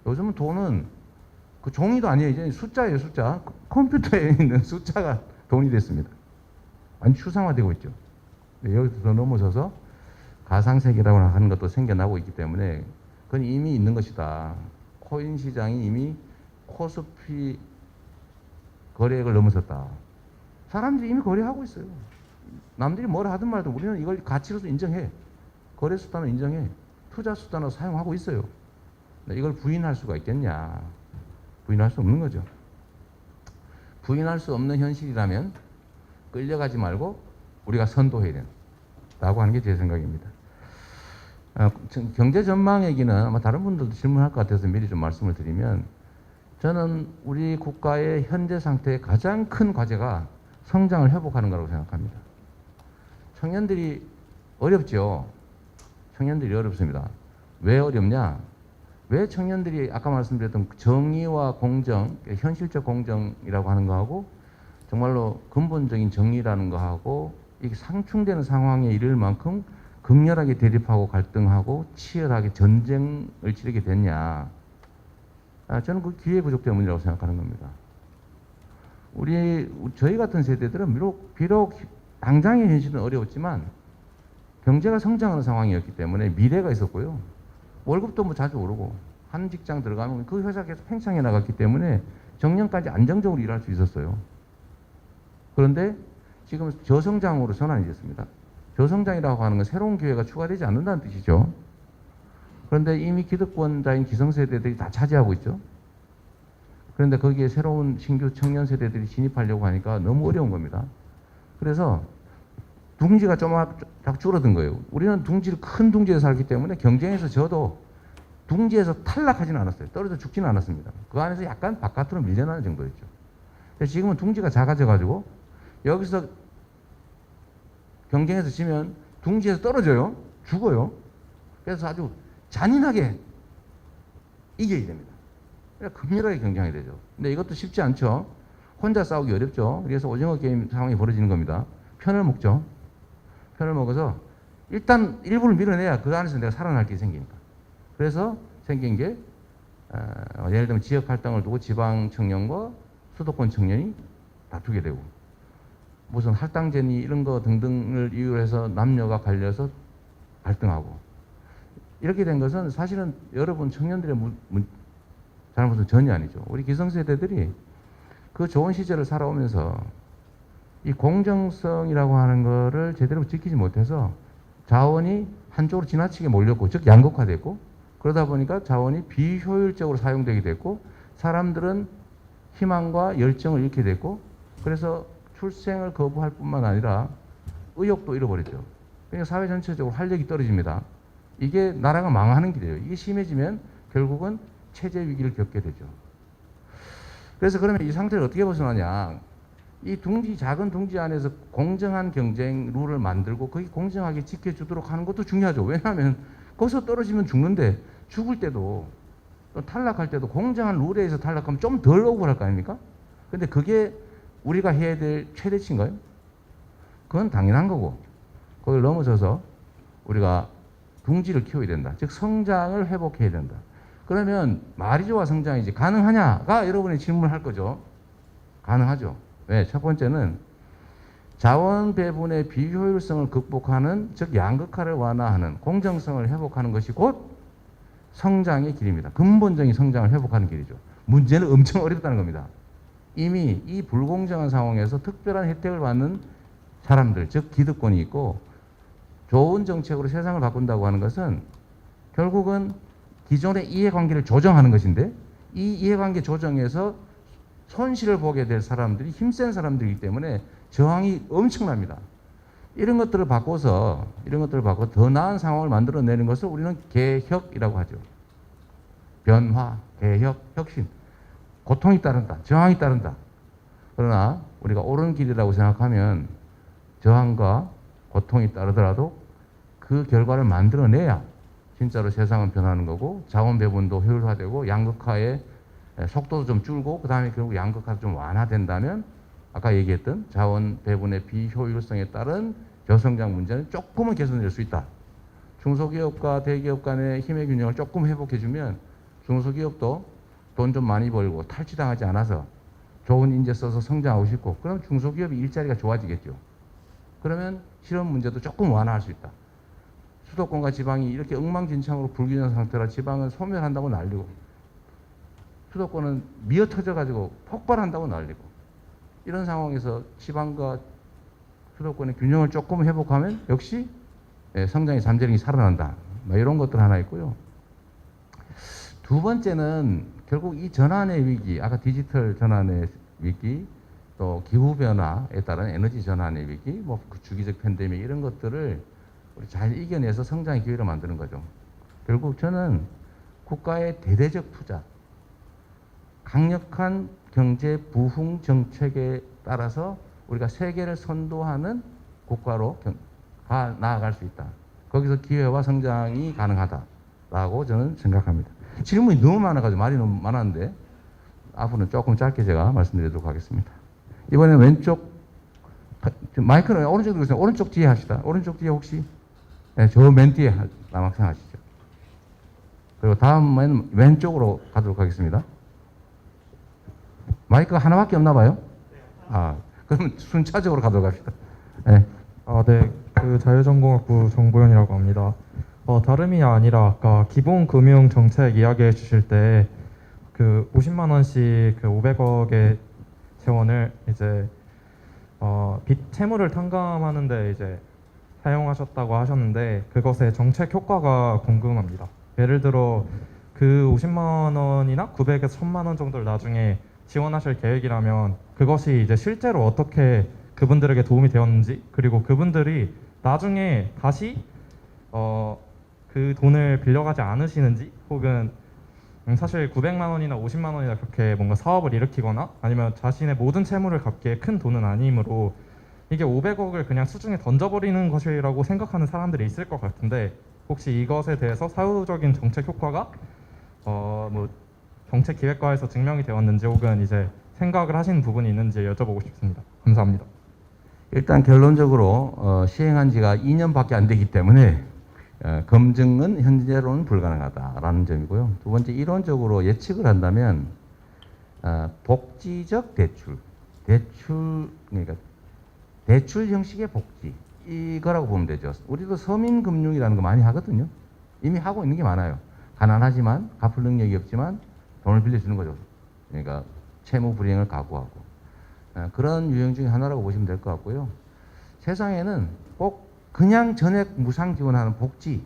요즘은 돈은 그 종이도 아니에요. 이제 숫자예요, 숫자. 컴퓨터에 있는 숫자가 돈이 됐습니다. 아니 추상화되고 있죠. 여기서 더 넘어서서 가상세계라고 하는 것도 생겨나고 있기 때문에 그건 이미 있는 것이다. 코인 시장이 이미 코스피 거래액을 넘어섰다. 사람들이 이미 거래하고 있어요. 남들이 뭐라 하든 말든 우리는 이걸 가치로서 인정해. 거래 수단을 인정해. 투자 수단으로 사용하고 있어요. 이걸 부인할 수가 있겠냐? 부인할 수 없는 거죠. 부인할 수 없는 현실이라면 끌려가지 말고 우리가 선도해야 된다고 하는 게 제 생각입니다. 경제 전망 얘기는 아마 다른 분들도 질문할 것 같아서 미리 좀 말씀을 드리면 저는 우리 국가의 현재 상태의 가장 큰 과제가 성장을 회복하는 거라고 생각합니다. 청년들이 어렵죠. 청년들이 어렵습니다. 왜 어렵냐? 왜 청년들이 아까 말씀드렸던 정의와 공정, 현실적 공정이라고 하는 거하고 정말로 근본적인 정의라는 거하고 이게 상충되는 상황에 이를 만큼 극렬하게 대립하고 갈등하고 치열하게 전쟁을 치르게 됐냐? 저는 그 기회 부족 때문이라고 생각하는 겁니다. 저희 같은 세대들은 비록 당장의 현실은 어려웠지만 경제가 성장하는 상황이었기 때문에 미래가 있었고요. 월급도 뭐 자주 오르고 한 직장 들어가면 그 회사 계속 팽창해 나갔기 때문에 정년까지 안정적으로 일할 수 있었어요. 그런데 지금 저성장으로 전환이 됐습니다. 저성장이라고 하는 건 새로운 기회가 추가되지 않는다는 뜻이죠. 그런데 이미 기득권자인 기성세대들이 다 차지하고 있죠. 그런데 거기에 새로운 신규 청년 세대들이 진입하려고 하니까 너무 어려운 겁니다. 그래서 둥지가 쫙 줄어든 거예요. 우리는 큰 둥지에서 살기 때문에 경쟁에서 져도 둥지에서 탈락하지는 않았어요. 떨어져 죽지는 않았습니다. 그 안에서 약간 바깥으로 밀려나는 정도였죠. 그래서 지금은 둥지가 작아져가지고 여기서 경쟁에서 지면 둥지에서 떨어져요. 죽어요. 그래서 아주 잔인하게 이겨야 됩니다. 그러니까 극렬하게 경쟁이 되죠. 근데 이것도 쉽지 않죠. 혼자 싸우기 어렵죠. 그래서 오징어 게임 상황이 벌어지는 겁니다. 편을 먹죠. 편을 먹어서 일단 일부를 밀어내야 그 안에서 내가 살아날 게 생기니까. 그래서 생긴 게 예를 들면 지역 할당을 두고 지방 청년과 수도권 청년이 다투게 되고 무슨 할당제니 이런 거 등등을 이유로 해서 남녀가 갈려서 갈등하고 이렇게 된 것은 사실은 여러분 청년들의 잘못은 전혀 아니죠. 우리 기성세대들이 그 좋은 시절을 살아오면서 이 공정성이라고 하는 거를 제대로 지키지 못해서 자원이 한쪽으로 지나치게 몰렸고 즉 양극화됐고 그러다 보니까 자원이 비효율적으로 사용되게 됐고 사람들은 희망과 열정을 잃게 됐고 그래서 출생을 거부할 뿐만 아니라 의욕도 잃어버렸죠. 그러니까 사회 전체적으로 활력이 떨어집니다. 이게 나라가 망하는 길이에요. 이게 심해지면 결국은 체제 위기를 겪게 되죠. 그래서 그러면 이 상태를 어떻게 벗어나냐? 이 작은 둥지 안에서 공정한 경쟁 룰을 만들고 거기 공정하게 지켜주도록 하는 것도 중요하죠. 왜냐하면 거기서 떨어지면 죽는데 죽을 때도 또 탈락할 때도 공정한 룰에 의해서 탈락하면 좀 덜 억울할 거 아닙니까? 근데 그게 우리가 해야 될 최대치인가요? 그건 당연한 거고 그걸 넘어서서 우리가 둥지를 키워야 된다. 즉 성장을 회복해야 된다. 그러면 말이 좋아 성장이지 가능하냐가 여러분이 질문을 할 거죠. 가능하죠. 왜? 첫 번째는 자원 배분의 비효율성을 극복하는 즉 양극화를 완화하는 공정성을 회복하는 것이 곧 성장의 길입니다. 근본적인 성장을 회복하는 길이죠. 문제는 엄청 어렵다는 겁니다. 이미 이 불공정한 상황에서 특별한 혜택을 받는 사람들 즉 기득권이 있고 좋은 정책으로 세상을 바꾼다고 하는 것은 결국은 기존의 이해관계를 조정하는 것인데 이 이해관계 조정에서 손실을 보게 될 사람들이 힘센 사람들이기 때문에 저항이 엄청납니다. 이런 것들을 바꿔서 더 나은 상황을 만들어내는 것을 우리는 개혁이라고 하죠. 변화, 개혁, 혁신. 고통이 따른다. 저항이 따른다. 그러나 우리가 옳은 길이라고 생각하면 저항과 고통이 따르더라도 그 결과를 만들어내야 진짜로 세상은 변하는 거고 자원 배분도 효율화되고 양극화의 속도도 좀 줄고 그 다음에 결국 양극화가 좀 완화된다면 아까 얘기했던 자원 배분의 비효율성에 따른 저성장 문제는 조금은 개선될 수 있다. 중소기업과 대기업 간의 힘의 균형을 조금 회복해주면 중소기업도 돈 좀 많이 벌고 탈취당하지 않아서 좋은 인재 써서 성장하고 싶고 그럼 중소기업이 일자리가 좋아지겠죠. 그러면 실업 문제도 조금 완화할 수 있다. 수도권과 지방이 이렇게 엉망진창으로 불균형 상태라 지방은 소멸한다고 난리고 수도권은 미어터져가지고 폭발한다고 난리고 이런 상황에서 지방과 수도권의 균형을 조금 회복하면 역시 성장의 잠재력이 살아난다. 이런 것들 하나 있고요. 두 번째는 결국 이 전환의 위기, 아까 디지털 전환의 위기, 또 기후변화에 따른 에너지 전환의 위기, 뭐 주기적 팬데믹 이런 것들을 우리 잘 이겨내서 성장의 기회를 만드는 거죠. 결국 저는 국가의 대대적 투자, 강력한 경제 부흥 정책에 따라서 우리가 세계를 선도하는 국가로 나아갈 수 있다. 거기서 기회와 성장이 가능하다라고 저는 생각합니다. 질문이 너무 많아가지고 말이 너무 많았는데 앞으로는 조금 짧게 제가 말씀드리도록 하겠습니다. 이번에 왼쪽 마이크는 오른쪽 들고 있어요. 오른쪽 뒤에 합시다. 오른쪽 뒤에 혹시 네, 저 맨 뒤에 남학생 하시죠. 그리고 다음은 왼쪽으로 가도록 하겠습니다. 마이크가 하나밖에 없나 봐요? 아, 그럼 순차적으로 가도록 합시다. 네. 네. 그 자유전공학부 정보현이라고 합니다. 다름이 아니라 아까 기본금융 정책 이야기해 주실 때 그 50만 원씩 그 500억의 재원을 이제 빚 채무를 탕감하는데 이제 사용하셨다고 하셨는데 그것의 정책 효과가 궁금합니다. 예를 들어 그 50만 원이나 900에서 1000만 원 정도를 나중에 지원하실 계획이라면 그것이 이제 실제로 어떻게 그분들에게 도움이 되었는지, 그리고 그분들이 나중에 다시 그 돈을 빌려가지 않으시는지, 혹은 사실 900만 원이나 50만 원이나 그렇게 뭔가 사업을 일으키거나 아니면 자신의 모든 채무를 갚기에 큰 돈은 아니므로 이게 500억을 그냥 수중에 던져버리는 것이라고 생각하는 사람들이 있을 것 같은데, 혹시 이것에 대해서 사후적인 정책 효과가 뭐 정책 기획과에서 증명이 되었는지, 혹은 이제 생각을 하시는 부분이 있는지 여쭤보고 싶습니다. 감사합니다. 일단 결론적으로 시행한 지가 2년밖에 안 되기 때문에 검증은 현재로는 불가능하다라는 점이고요. 두 번째, 이론적으로 예측을 한다면 복지적 대출 그러니까 대출 형식의 복지 이거라고 보면 되죠. 우리도 서민금융이라는 거 많이 하거든요. 이미 하고 있는 게 많아요. 가난하지만 갚을 능력이 없지만 돈을 빌려주는 거죠. 그러니까 채무 불이행을 각오하고 그런 유형 중에 하나라고 보시면 될 것 같고요. 세상에는 꼭 그냥 전액 무상 지원하는 복지,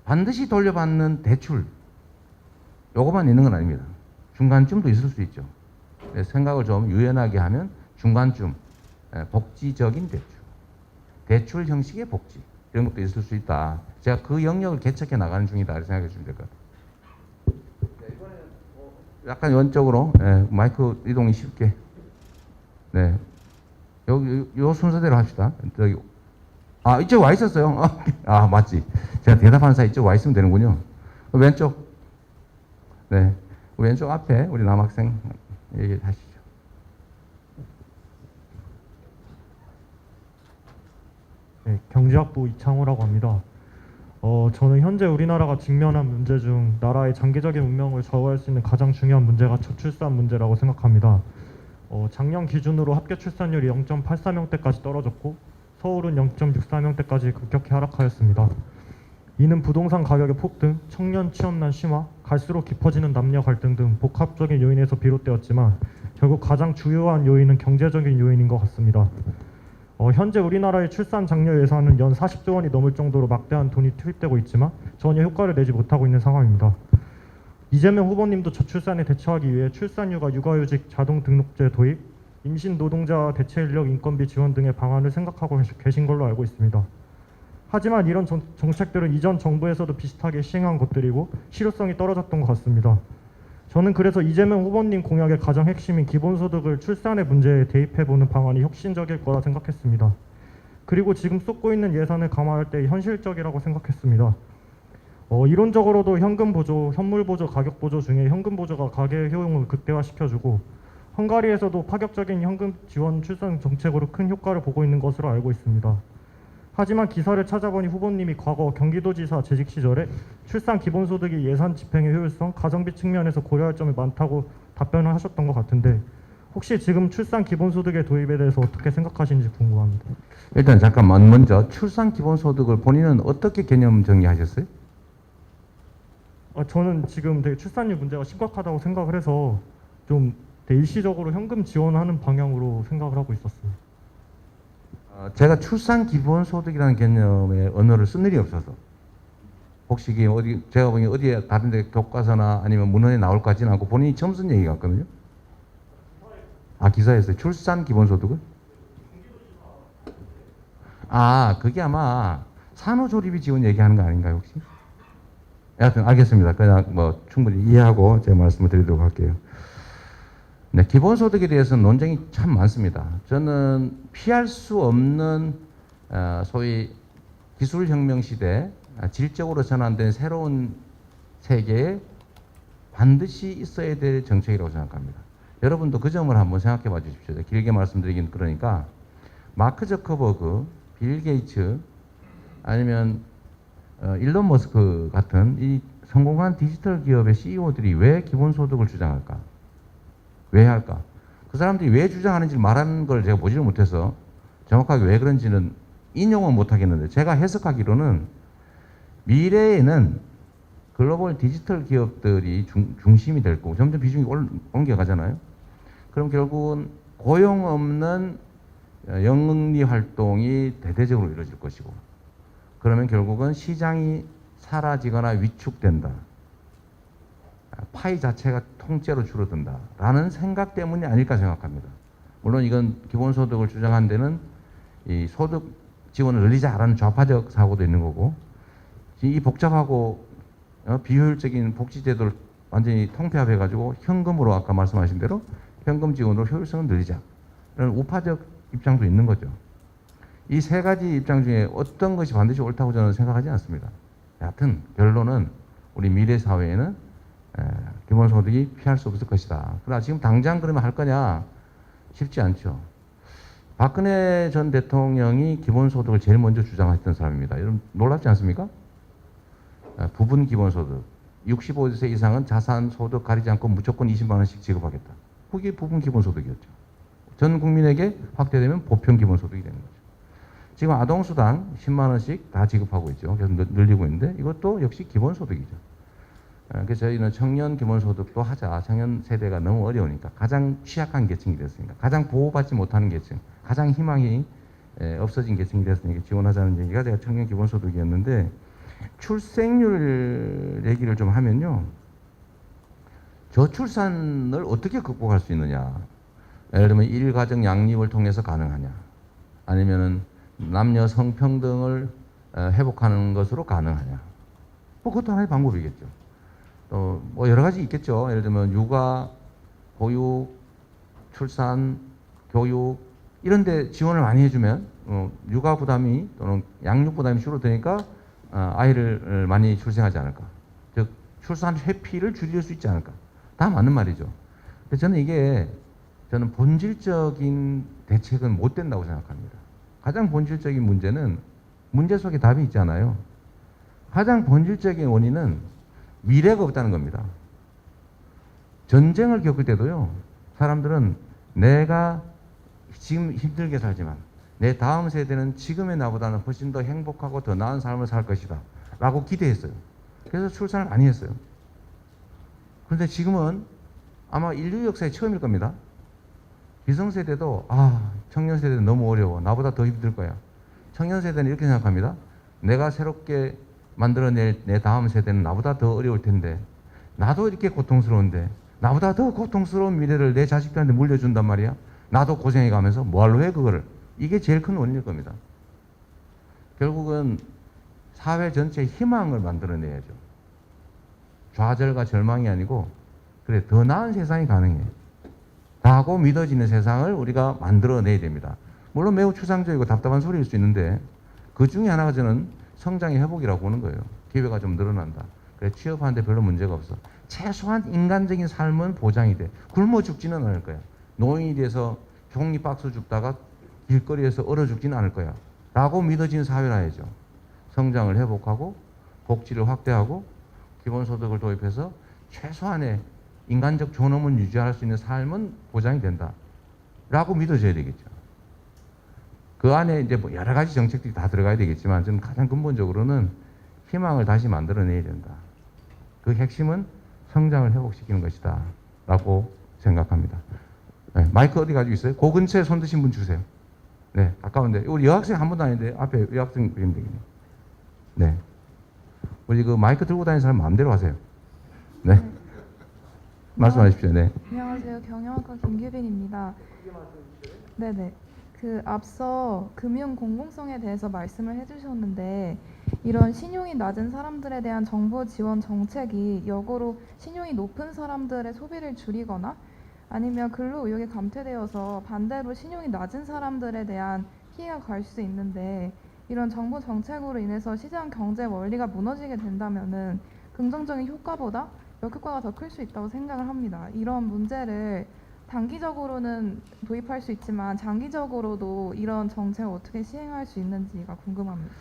반드시 돌려받는 대출, 요거만 있는 건 아닙니다. 중간쯤도 있을 수 있죠. 생각을 좀 유연하게 하면 중간쯤 복지적인 대출 형식의 복지 이런 것도 있을 수 있다. 제가 그 영역을 개척해 나가는 중이다 이렇게 생각해 주시면 될 것 같아요. 이번에는 약간 왼쪽으로 마이크 이동이 쉽게. 네, 여기 요 순서대로 합시다. 저기 이쪽 와 있었어요. 맞지. 제가 대답하는 사이 이쪽 와 있으면 되는군요. 왼쪽. 네, 왼쪽 앞에 우리 남학생 얘기하시죠. 네, 경제학부 이창호라고 합니다. 저는 현재 우리나라가 직면한 문제 중 나라의 장기적인 운명을 좌우할 수 있는 가장 중요한 문제가 저출산 문제라고 생각합니다. 작년 기준으로 합계 출산율이 0.84명대까지 떨어졌고 서울은 0.64명대까지 급격히 하락하였습니다. 이는 부동산 가격의 폭등, 청년 취업난 심화, 갈수록 깊어지는 남녀 갈등 등 복합적인 요인에서 비롯되었지만 결국 가장 주요한 요인은 경제적인 요인인 것 같습니다. 현재 우리나라의 출산 장려 예산은 연 40조 원이 넘을 정도로 막대한 돈이 투입되고 있지만 전혀 효과를 내지 못하고 있는 상황입니다. 이재명 후보님도 저출산에 대처하기 위해 출산휴가 육아휴직 자동 등록제 도입, 임신 노동자 대체 인력 인건비 지원 등의 방안을 생각하고 계신 걸로 알고 있습니다. 하지만 이런 정책들은 이전 정부에서도 비슷하게 시행한 것들이고 실효성이 떨어졌던 것 같습니다. 저는 그래서 이재명 후보님 공약의 가장 핵심인 기본소득을 출산의 문제에 대입해보는 방안이 혁신적일 거라 생각했습니다. 그리고 지금 쏟고 있는 예산을 감안할 때 현실적이라고 생각했습니다. 이론적으로도 현금 보조, 현물 보조, 가격 보조 중에 현금 보조가 가계 효용을 극대화시켜주고 헝가리에서도 파격적인 현금 지원 출산 정책으로 큰 효과를 보고 있는 것으로 알고 있습니다. 하지만 기사를 찾아보니 후보님이 과거 경기도지사 재직 시절에 출산 기본소득이 예산 집행의 효율성, 가성비 측면에서 고려할 점이 많다고 답변을 하셨던 것 같은데 혹시 지금 출산 기본소득의 도입에 대해서 어떻게 생각하시는지 궁금합니다. 일단 잠깐만, 먼저 출산 기본소득을 본인은 어떻게 개념 정리하셨어요? 저는 지금 되게 출산율 문제가 심각하다고 생각을 해서 좀 일시적으로 현금 지원하는 방향으로 생각을 하고 있었어요. 제가 출산 기본소득이라는 개념의 언어를 쓴 일이 없어서 혹시 이게 어디 제가 보기에 어디에 다른데 교과서나 아니면 문헌에 나올 것 같지는 않고 본인이 처음 쓴 얘기 같거든요. 기사에서요. 출산 기본소득을? 그게 아마 산후조리비 지원 얘기하는 거 아닌가요 혹시? 여하튼 알겠습니다. 그냥 뭐 충분히 이해하고 제가 말씀을 드리도록 할게요. 네, 기본소득에 대해서는 논쟁이 참 많습니다. 저는 피할 수 없는 소위 기술혁명 시대 질적으로 전환된 새로운 세계에 반드시 있어야 될 정책이라고 생각합니다. 여러분도 그 점을 한번 생각해 봐 주십시오. 길게 말씀드리긴 그러니까 마크 저커버그, 빌 게이츠 아니면 일론 머스크 같은 이 성공한 디지털 기업의 CEO들이 왜 기본소득을 주장할까? 왜 할까? 그 사람들이 왜 주장하는지 말하는 걸 제가 보지를 못해서 정확하게 왜 그런지는 인용은 못하겠는데 제가 해석하기로는 미래에는 글로벌 디지털 기업들이 중심이 될 거고 점점 비중이 옮겨가잖아요. 그럼 결국은 고용 없는 영리 활동이 대대적으로 이루어질 것이고 그러면 결국은 시장이 사라지거나 위축된다. 파이 자체가 통째로 줄어든다. 라는 생각 때문이 아닐까 생각합니다. 물론 이건 기본소득을 주장한 데는 이 소득 지원을 늘리자라는 좌파적 사고도 있는 거고 이 복잡하고 비효율적인 복지제도를 완전히 통폐합해가지고 현금으로 아까 말씀하신 대로 현금 지원으로 효율성을 늘리자. 이런 우파적 입장도 있는 거죠. 이 세 가지 입장 중에 어떤 것이 반드시 옳다고 저는 생각하지 않습니다. 여하튼 결론은 우리 미래 사회에는 기본소득이 피할 수 없을 것이다. 그러나 지금 당장 그러면 할 거냐? 쉽지 않죠. 박근혜 전 대통령이 기본소득을 제일 먼저 주장했던 사람입니다. 여러분 놀랍지 않습니까? 부분 기본소득. 65세 이상은 자산소득 가리지 않고 무조건 20만 원씩 지급하겠다. 그게 부분 기본소득이었죠. 전 국민에게 확대되면 보편 기본소득이 되는 거죠. 지금 아동수당 10만 원씩 다 지급하고 있죠. 계속 늘리고 있는데 이것도 역시 기본소득이죠. 그래서 저희는 청년 기본소득도 하자. 청년 세대가 너무 어려우니까 가장 취약한 계층이 됐으니까 가장 보호받지 못하는 계층, 가장 희망이 없어진 계층이 됐으니까 지원하자는 얘기가 제가 청년 기본소득이었는데 출생률 얘기를 좀 하면요. 저출산을 어떻게 극복할 수 있느냐. 예를 들면 일가정 양립을 통해서 가능하냐. 아니면은 남녀 성평등을 회복하는 것으로 가능하냐. 뭐 그것도 하나의 방법이겠죠. 또 뭐 여러 가지 있겠죠. 예를 들면 육아, 보육, 출산, 교육 이런 데 지원을 많이 해주면 육아 부담이 또는 양육 부담이 줄어드니까 아이를 많이 출생하지 않을까. 즉 출산 회피를 줄일 수 있지 않을까. 다 맞는 말이죠. 근데 저는 본질적인 대책은 못 된다고 생각합니다. 가장 본질적인 문제는 문제 속에 답이 있잖아요. 가장 본질적인 원인은 미래가 없다는 겁니다. 전쟁을 겪을 때도요. 사람들은 내가 지금 힘들게 살지만 내 다음 세대는 지금의 나보다는 훨씬 더 행복하고 더 나은 삶을 살 것이다 라고 기대했어요. 그래서 출산을 많이 했어요. 그런데 지금은 아마 인류 역사의 처음일 겁니다. 기성세대도 청년 세대는 너무 어려워. 나보다 더 힘들 거야. 청년 세대는 이렇게 생각합니다. 내가 새롭게 만들어낼 내 다음 세대는 나보다 더 어려울 텐데 나도 이렇게 고통스러운데 나보다 더 고통스러운 미래를 내 자식들한테 물려준단 말이야. 나도 고생해가면서 뭐하러 해 그거를. 이게 제일 큰 원인일 겁니다. 결국은 사회 전체의 희망을 만들어내야죠. 좌절과 절망이 아니고 그래 더 나은 세상이 가능해 라고 믿어지는 세상을 우리가 만들어내야 됩니다. 물론 매우 추상적이고 답답한 소리일 수 있는데 그 중에 하나가 저는 성장의 회복이라고 보는 거예요. 기회가 좀 늘어난다. 그래 취업하는데 별로 문제가 없어. 최소한 인간적인 삶은 보장이 돼. 굶어 죽지는 않을 거야. 노인이 돼서 종이 박스 줍다가 길거리에서 얼어 죽지는 않을 거야. 라고 믿어지는 사회라야죠. 성장을 회복하고 복지를 확대하고 기본소득을 도입해서 최소한의 인간적 존엄을 유지할 수 있는 삶은 보장이 된다. 라고 믿어져야 되겠죠. 그 안에 이제 뭐 여러 가지 정책들이 다 들어가야 되겠지만 저는 가장 근본적으로는 희망을 다시 만들어내야 된다. 그 핵심은 성장을 회복시키는 것이다. 라고 생각합니다. 네, 마이크 어디 가지고 있어요? 그 근처에 손 드신 분 주세요. 네, 가까운데. 우리 여학생 한 분도 아닌데 앞에 여학생 그림 되겠네. 네. 우리 그 마이크 들고 다니는 사람 마음대로 하세요. 네. 말씀하십시오. 네. 안녕하세요. 경영학과 김규빈입니다. 네네. 앞서 금융 공공성에 대해서 말씀을 해주셨는데 이런 신용이 낮은 사람들에 대한 정부 지원 정책이 역으로 신용이 높은 사람들의 소비를 줄이거나 아니면 근로 의욕이 감퇴되어서 반대로 신용이 낮은 사람들에 대한 피해가 갈 수 있는데 이런 정부 정책으로 인해서 시장 경제 원리가 무너지게 된다면은 긍정적인 효과보다 역효과가 더 클 수 있다고 생각을 합니다. 이런 문제를 단기적으로는 도입할 수 있지만 장기적으로도 이런 정책을 어떻게 시행할 수 있는지가 궁금합니다.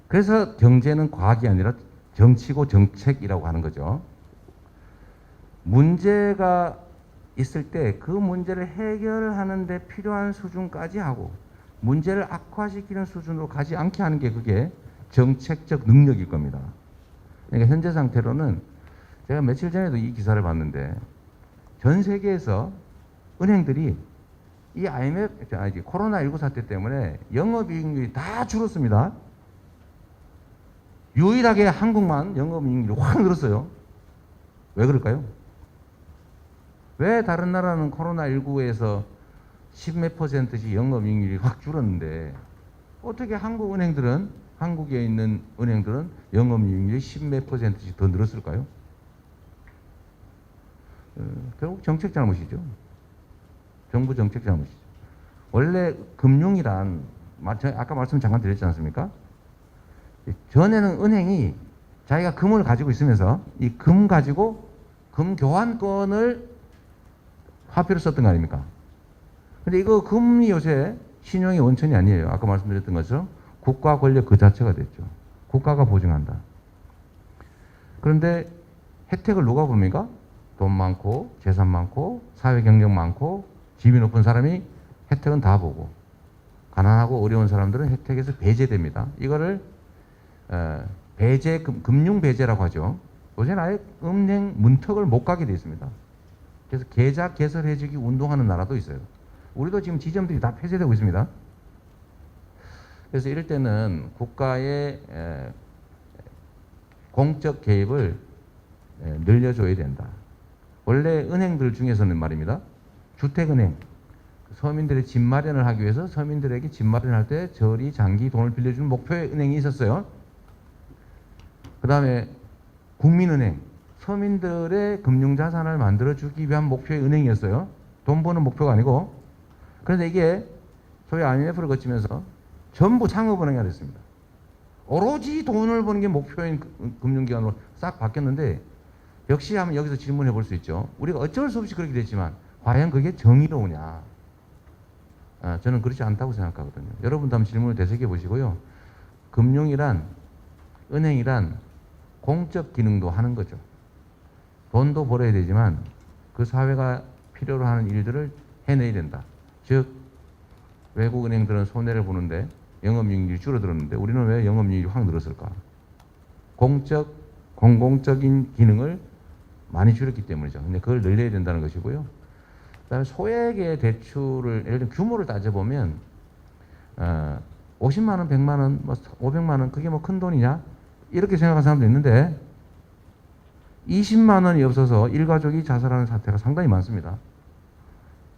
그래서 경제는 과학이 아니라 정치고 정책이라고 하는 거죠. 문제가 있을 때 그 문제를 해결하는 데 필요한 수준까지 하고 문제를 악화시키는 수준으로 가지 않게 하는 게 그게 정책적 능력일 겁니다. 그러니까 현재 상태로는 제가 며칠 전에도 이 기사를 봤는데 전 세계에서 은행들이 이 코로나19 사태 때문에 영업이익률이 다 줄었습니다. 유일하게 한국만 영업이익률이 확 늘었어요. 왜 그럴까요? 왜 다른 나라는 코로나19에서 10몇 %씩 영업이익률이 확 줄었는데 어떻게 한국에 있는 은행들은 영업이익률이 10몇 %씩 더 늘었을까요? 결국 정책 잘못이죠. 정부 정책 잘못이죠. 원래 금융이란 아까 말씀 잠깐 드렸지 않습니까? 전에는 은행이 자기가 금을 가지고 있으면서 이 금 가지고 금 교환권을 화폐로 썼던 거 아닙니까? 근데 이거 금이 요새 신용의 원천이 아니에요. 아까 말씀드렸던 것처럼 국가 권력 그 자체가 됐죠. 국가가 보증한다. 그런데 혜택을 누가 봅니까? 돈 많고 재산 많고 사회 경력 많고 집이 높은 사람이 혜택은 다 보고 가난하고 어려운 사람들은 혜택에서 배제됩니다. 이거를 금융 배제라고 하죠. 요새는 아예 은행 문턱을 못 가게 되어 있습니다. 그래서 계좌 개설해주기 운동하는 나라도 있어요. 우리도 지금 지점들이 다 폐쇄되고 있습니다. 그래서 이럴 때는 국가의 공적 개입을 늘려줘야 된다. 원래 은행들 중에서는 말입니다. 주택은행, 서민들의 집 마련을 하기 위해서 서민들에게 집 마련할 때 저리 장기 돈을 빌려주는 목표의 은행이 있었어요. 그 다음에 국민은행, 서민들의 금융자산을 만들어주기 위한 목표의 은행이었어요. 돈 버는 목표가 아니고. 그런데 이게 소위 IMF를 거치면서 전부 상업은행이 됐습니다. 오로지 돈을 버는 게 목표인 금융기관으로 싹 바뀌었는데 역시 한번 여기서 질문해 볼 수 있죠. 우리가 어쩔 수 없이 그렇게 됐지만 과연 그게 정의로우냐? 저는 그렇지 않다고 생각하거든요. 여러분도 한번 질문을 되새겨 보시고요. 금융이란, 은행이란 공적 기능도 하는 거죠. 돈도 벌어야 되지만 그 사회가 필요로 하는 일들을 해내야 된다. 즉 외국 은행들은 손해를 보는데 영업이익률이 줄어들었는데 우리는 왜 영업이익률이 확 늘었을까? 공공적인 기능을 많이 줄였기 때문이죠. 근데 그걸 늘려야 된다는 것이고요. 그다음에 소액의 대출을 예를 들어 규모를 따져보면 50만 원, 100만 원, 500만 원 그게 뭐 큰 돈이냐? 이렇게 생각하는 사람도 있는데 20만 원이 없어서 일가족이 자살하는 사태가 상당히 많습니다.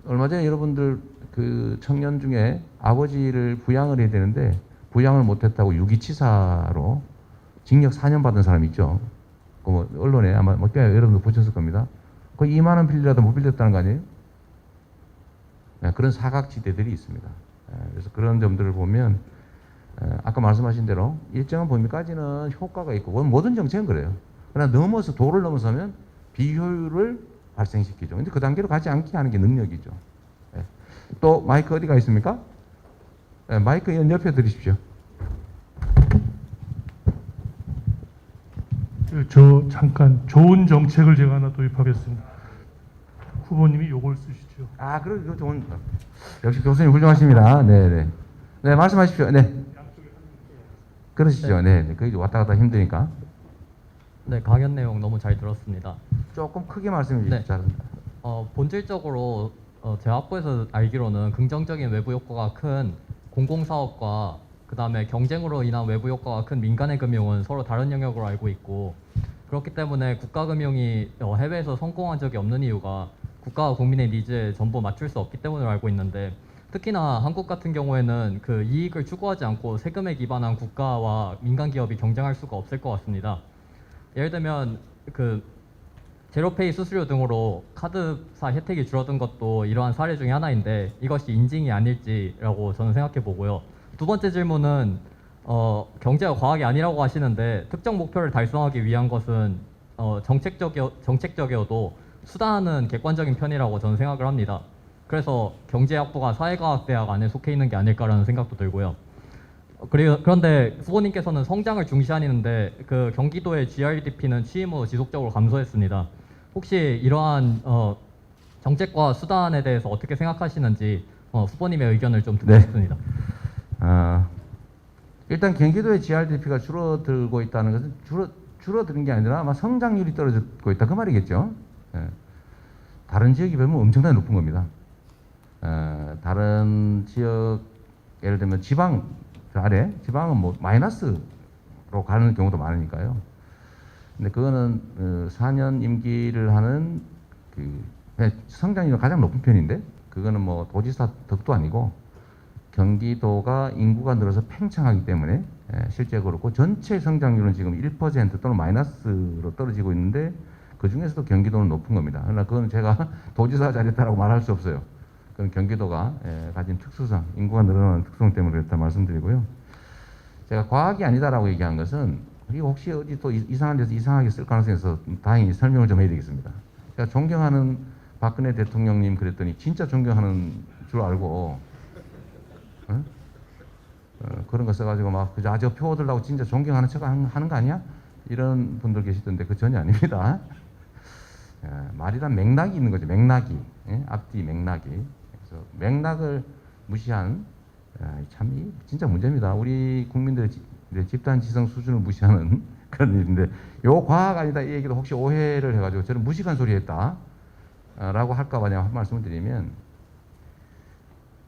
얼마 전에 여러분들 그 청년 중에 아버지를 부양을 해야 되는데 부양을 못했다고 유기치사로 징역 4년 받은 사람이 있죠. 그 언론에 아마 여러분도 보셨을 겁니다. 거의 2만 원 빌리라도 못 빌렸다는 거 아니에요? 그런 사각지대들이 있습니다. 그래서 그런 점들을 보면 아까 말씀하신 대로 일정한 범위까지는 효과가 있고 모든 정책은 그래요. 그러나 도를 넘어서면 비효율을 발생시키죠. 근데 그 단계로 가지 않게 하는 게 능력이죠. 또 마이크 어디가 있습니까? 마이크 옆에 드리십시오. 저 잠깐 좋은 정책을 제가 하나 도입하겠습니다. 후보님이 요걸 쓰시죠. 그래도 좋은. 역시 교수님 훌륭하십니다. 네네. 네, 말씀하십시오. 네. 그러시죠. 네. 거기 왔다 갔다 힘드니까. 네, 강연 내용 너무 잘 들었습니다. 조금 크게 말씀해 주십시오. 네. 잘합니다. 본질적으로 제 학부에서 알기로는 긍정적인 외부 효과가 큰 공공사업과 그 다음에 경쟁으로 인한 외부 효과가 큰 민간의 금융은 서로 다른 영역으로 알고 있고 그렇기 때문에 국가금융이 해외에서 성공한 적이 없는 이유가 국가와 국민의 니즈에 전부 맞출 수 없기 때문으로 알고 있는데 특히나 한국 같은 경우에는 그 이익을 추구하지 않고 세금에 기반한 국가와 민간 기업이 경쟁할 수가 없을 것 같습니다. 예를 들면 그 제로페이 수수료 등으로 카드사 혜택이 줄어든 것도 이러한 사례 중에 하나인데 이것이 인증이 아닐지라고 저는 생각해 보고요. 두 번째 질문은 경제가 과학이 아니라고 하시는데 특정 목표를 달성하기 위한 것은 정책적이어도 수단은 객관적인 편이라고 저는 생각을 합니다. 그래서 경제학부가 사회과학대학 안에 속해 있는 게 아닐까라는 생각도 들고요. 그런데 후보님께서는 성장을 중시하는데 그 경기도의 GRDP는 취임 후 지속적으로 감소했습니다. 혹시 이러한 정책과 수단에 대해서 어떻게 생각하시는지 후보님의 의견을 좀 듣고 네. 싶습니다. 일단 경기도의 GRDP가 줄어들고 있다는 것은 줄어드는 게 아니라 아마 성장률이 떨어지고 있다 그 말이겠죠. 예. 다른 지역이 보면 엄청나게 높은 겁니다. 다른 지역 예를 들면 지방 아래 지방은 뭐 마이너스로 가는 경우도 많으니까요. 근데 그거는 4년 임기를 하는 성장률이 가장 높은 편인데 그거는 뭐 도지사 덕도 아니고 경기도가 인구가 늘어서 팽창하기 때문에 실제 그렇고 전체 성장률은 지금 1% 또는 마이너스로 떨어지고 있는데 그 중에서도 경기도는 높은 겁니다. 그러나 그건 제가 도지사 잘했다라고 말할 수 없어요. 그건 경기도가 가진 특수성, 인구가 늘어나는 특성 때문에 그렇다 말씀드리고요. 제가 과학이 아니다라고 얘기한 것은 이거 혹시 어디 또 이상한 데서 이상하게 쓸 가능성이 있어서 다행히 설명을 좀 해야 되겠습니다. 제가 존경하는 박근혜 대통령님 그랬더니 진짜 존경하는 줄 알고 그런 거 써가지고 막 그저 아저 표 얻으려고 진짜 존경하는 척 하는 거 아니야? 이런 분들 계시던데 그 전혀 아닙니다. 말이란 맥락이 있는 거죠. 맥락이 앞뒤 맥락이. 그래서 맥락을 무시한 참 진짜 문제입니다. 우리 국민들의 집단 지성 수준을 무시하는 그런 일인데 요 과학 아니다 이 얘기도 혹시 오해를 해가지고 저는 무식한 소리 했다 라고 할까봐 내가 말씀을 드리면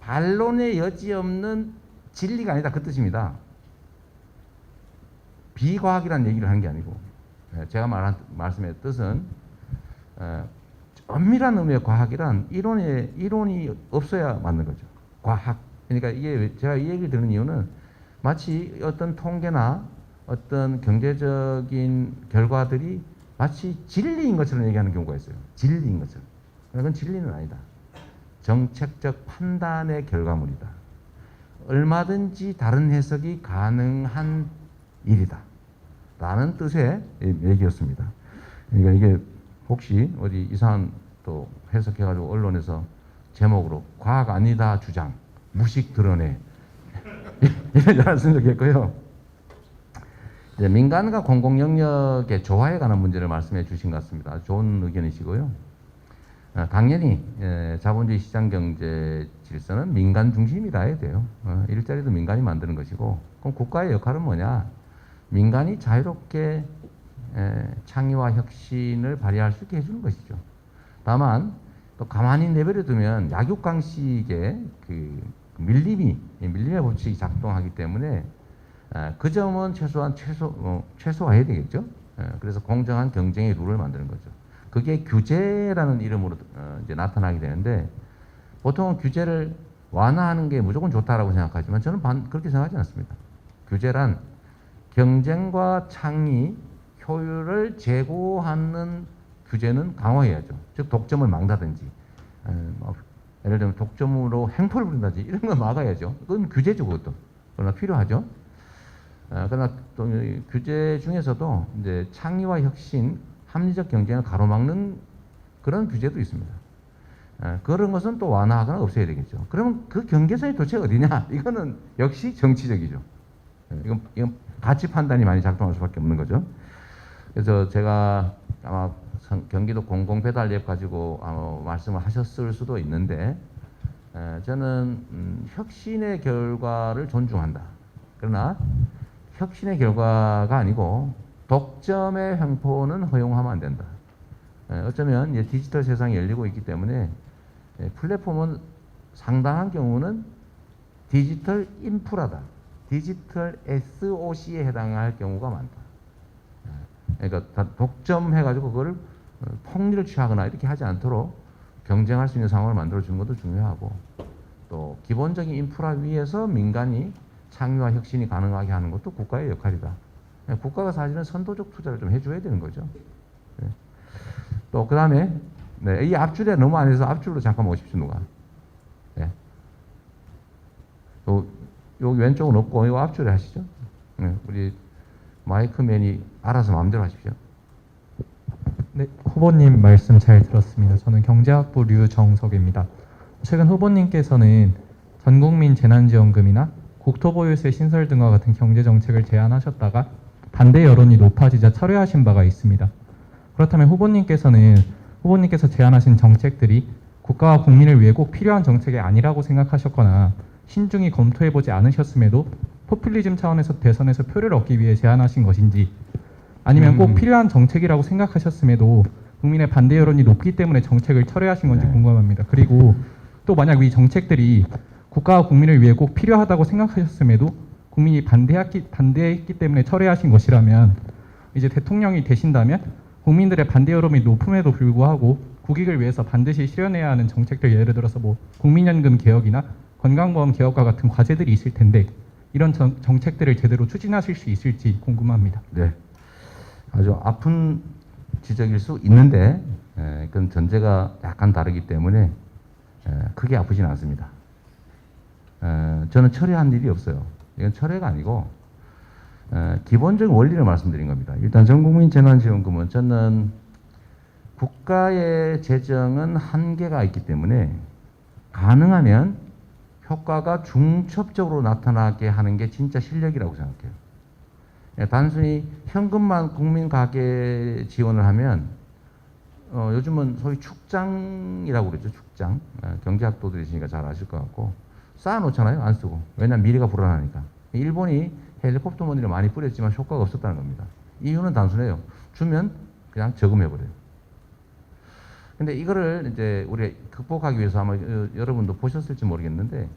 반론의 여지 없는 진리가 아니다 그 뜻입니다. 비과학이라는 얘기를 하는 게 아니고 제가 말한 말씀의 뜻은 엄밀한 의미의 과학이란 이론이 없어야 맞는 거죠. 과학. 그러니까 이게 제가 이 얘기를 드는 이유는 마치 어떤 통계나 어떤 경제적인 결과들이 마치 진리인 것처럼 얘기하는 경우가 있어요. 진리인 것처럼. 그건 진리는 아니다. 정책적 판단의 결과물이다. 얼마든지 다른 해석이 가능한 일이다. 라는 뜻의 얘기였습니다. 그러니까 이게 혹시 어디 이상한 또 해석해가지고 언론에서 제목으로 과학 아니다 주장, 무식 드러내 이런 줄 알았으면 좋겠고요. 이제 민간과 공공 영역의 조화에 관한 문제를 말씀해 주신 것 같습니다. 좋은 의견이시고요. 당연히 자본주의 시장 경제 질서는 민간 중심이라 해야 돼요. 일자리도 민간이 만드는 것이고 그럼 국가의 역할은 뭐냐? 민간이 자유롭게 창의와 혁신을 발휘할 수 있게 해주는 것이죠. 다만 또 가만히 내버려 두면 약육강식의 그 밀림의 법칙이 작동하기 때문에 그 점은 최소한 최소화해야 되겠죠. 그래서 공정한 경쟁의 룰을 만드는 거죠. 그게 규제라는 이름으로 이제 나타나게 되는데 보통은 규제를 완화하는 게 무조건 좋다라고 생각하지만 저는 그렇게 생각하지 않습니다. 규제란 경쟁과 창의, 효율을 제고하는 규제는 강화해야죠. 즉 독점을 막다든지 예를 들면 독점으로 행포를 부린다든지 이런 걸 막아야죠. 그건 규제죠. 그것도. 그러나 필요하죠. 그러나 또 규제 중에서도 이제 창의와 혁신, 합리적 경쟁을 가로막는 그런 규제도 있습니다. 그런 것은 또 완화하거나 없애야 되겠죠. 그러면 그 경계선이 도대체 어디냐? 이거는 역시 정치적이죠. 이건 가치 판단이 많이 작동할 수밖에 없는 거죠. 그래서 제가 아마 경기도 공공배달앱 가지고 말씀을 하셨을 수도 있는데 저는 혁신의 결과를 존중한다. 그러나 혁신의 결과가 아니고 독점의 횡포는 허용하면 안 된다. 어쩌면 이제 디지털 세상이 열리고 있기 때문에 플랫폼은 상당한 경우는 디지털 인프라다. 디지털 SOC에 해당할 경우가 많다. 그러니까 다 독점해가지고 그거를 폭리를 취하거나 이렇게 하지 않도록 경쟁할 수 있는 상황을 만들어주는 것도 중요하고 또 기본적인 인프라 위에서 민간이 창의와 혁신이 가능하게 하는 것도 국가의 역할이다. 국가가 사실은 선도적 투자를 좀 해줘야 되는 거죠. 또 그다음에 네, 이 앞줄에 너무 안 해서 앞줄로 잠깐 오십시오 누가. 네. 또 여기 왼쪽은 없고 이 앞줄에 하시죠. 네, 우리 마이크맨이 알아서 마음대로 하십시오. 네, 후보님 말씀 잘 들었습니다. 저는 경제학부 류정석입니다. 최근 후보님께서는 전국민 재난지원금이나 국토보유세 신설 등과 같은 경제정책을 제안하셨다가 반대 여론이 높아지자 철회하신 바가 있습니다. 그렇다면 후보님께서 제안하신 정책들이 국가와 국민을 위해 꼭 필요한 정책이 아니라고 생각하셨거나 신중히 검토해보지 않으셨음에도 포퓰리즘 차원에서 대선에서 표를 얻기 위해 제안하신 것인지, 아니면 꼭 필요한 정책이라고 생각하셨음에도 국민의 반대 여론이 높기 때문에 정책을 철회하신 건지 네. 궁금합니다. 그리고 또 만약 이 정책들이 국가와 국민을 위해 꼭 필요하다고 생각하셨음에도 국민이 반대했기 때문에 철회하신 것이라면 이제 대통령이 되신다면 국민들의 반대 여론이 높음에도 불구하고 국익을 위해서 반드시 실현해야 하는 정책들, 예를 들어서 뭐 국민연금 개혁이나 건강보험 개혁과 같은 과제들이 있을 텐데 이런 정책들을 제대로 추진하실 수 있을지 궁금합니다. 네. 아주 아픈 지적일 수 있는데 그건 전제가 약간 다르기 때문에 크게 아프진 않습니다. 저는 철회한 일이 없어요. 이건 철회가 아니고 기본적인 원리를 말씀드린 겁니다. 일단 전국민 재난지원금은 저는 국가의 재정은 한계가 있기 때문에 가능하면 효과가 중첩적으로 나타나게 하는 게 진짜 실력이라고 생각해요. 단순히 현금만 국민 가계 지원을 하면 요즘은 소위 축장이라고 그러죠. 축장. 경제학도들이시니까 잘 아실 것 같고 쌓아놓잖아요. 안 쓰고. 왜냐하면 미래가 불안하니까. 일본이 헬리콥터 머니를 많이 뿌렸지만 효과가 없었다는 겁니다. 이유는 단순해요. 주면 그냥 저금해버려요. 근데 이거를 이제 우리가 극복하기 위해서 아마 여러분도 보셨을지 모르겠는데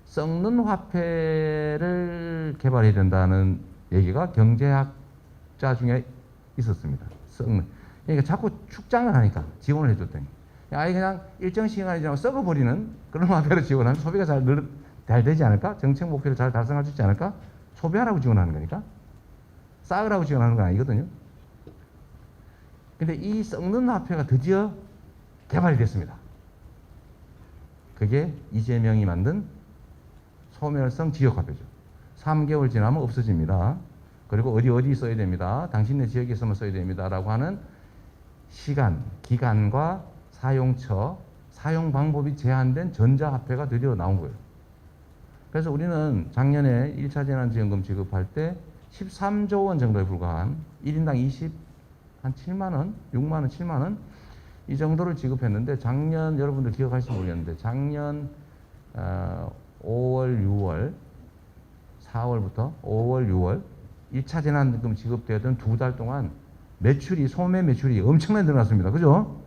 썩는 화폐를 개발해야 된다는 얘기가 경제학자 중에 있었습니다. 썩는. 그러니까 자꾸 축장을 하니까 지원을 해줬더니 아예 그냥 일정 시간이 지나면 썩어버리는 그런 화폐를 지원하면 소비가 잘 되지 않을까? 정책 목표를 잘 달성할 수 있지 않을까? 소비하라고 지원하는 거니까 쌓으라고 지원하는 건 아니거든요. 근데 이 썩는 화폐가 드디어 개발이 됐습니다. 그게 이재명이 만든 소멸성 지역화폐죠. 3개월 지나면 없어집니다. 그리고 어디 써야 됩니다. 당신네 지역에서만 써야 됩니다. 라고 하는 시간, 기간과 사용처, 사용 방법이 제한된 전자화폐가 드디어 나온 거예요. 그래서 우리는 작년에 1차 재난지원금 지급할 때 13조 원 정도에 불과한 1인당 한 7만 원, 6만 원, 7만 원 이 정도를 지급했는데 작년 여러분들 기억하실지 모르겠는데 작년 5월, 6월, 4월부터 5월, 6월 1차 재난지원금 지급되던 2달 동안 소매 매출이 엄청나게 늘어났습니다. 그죠?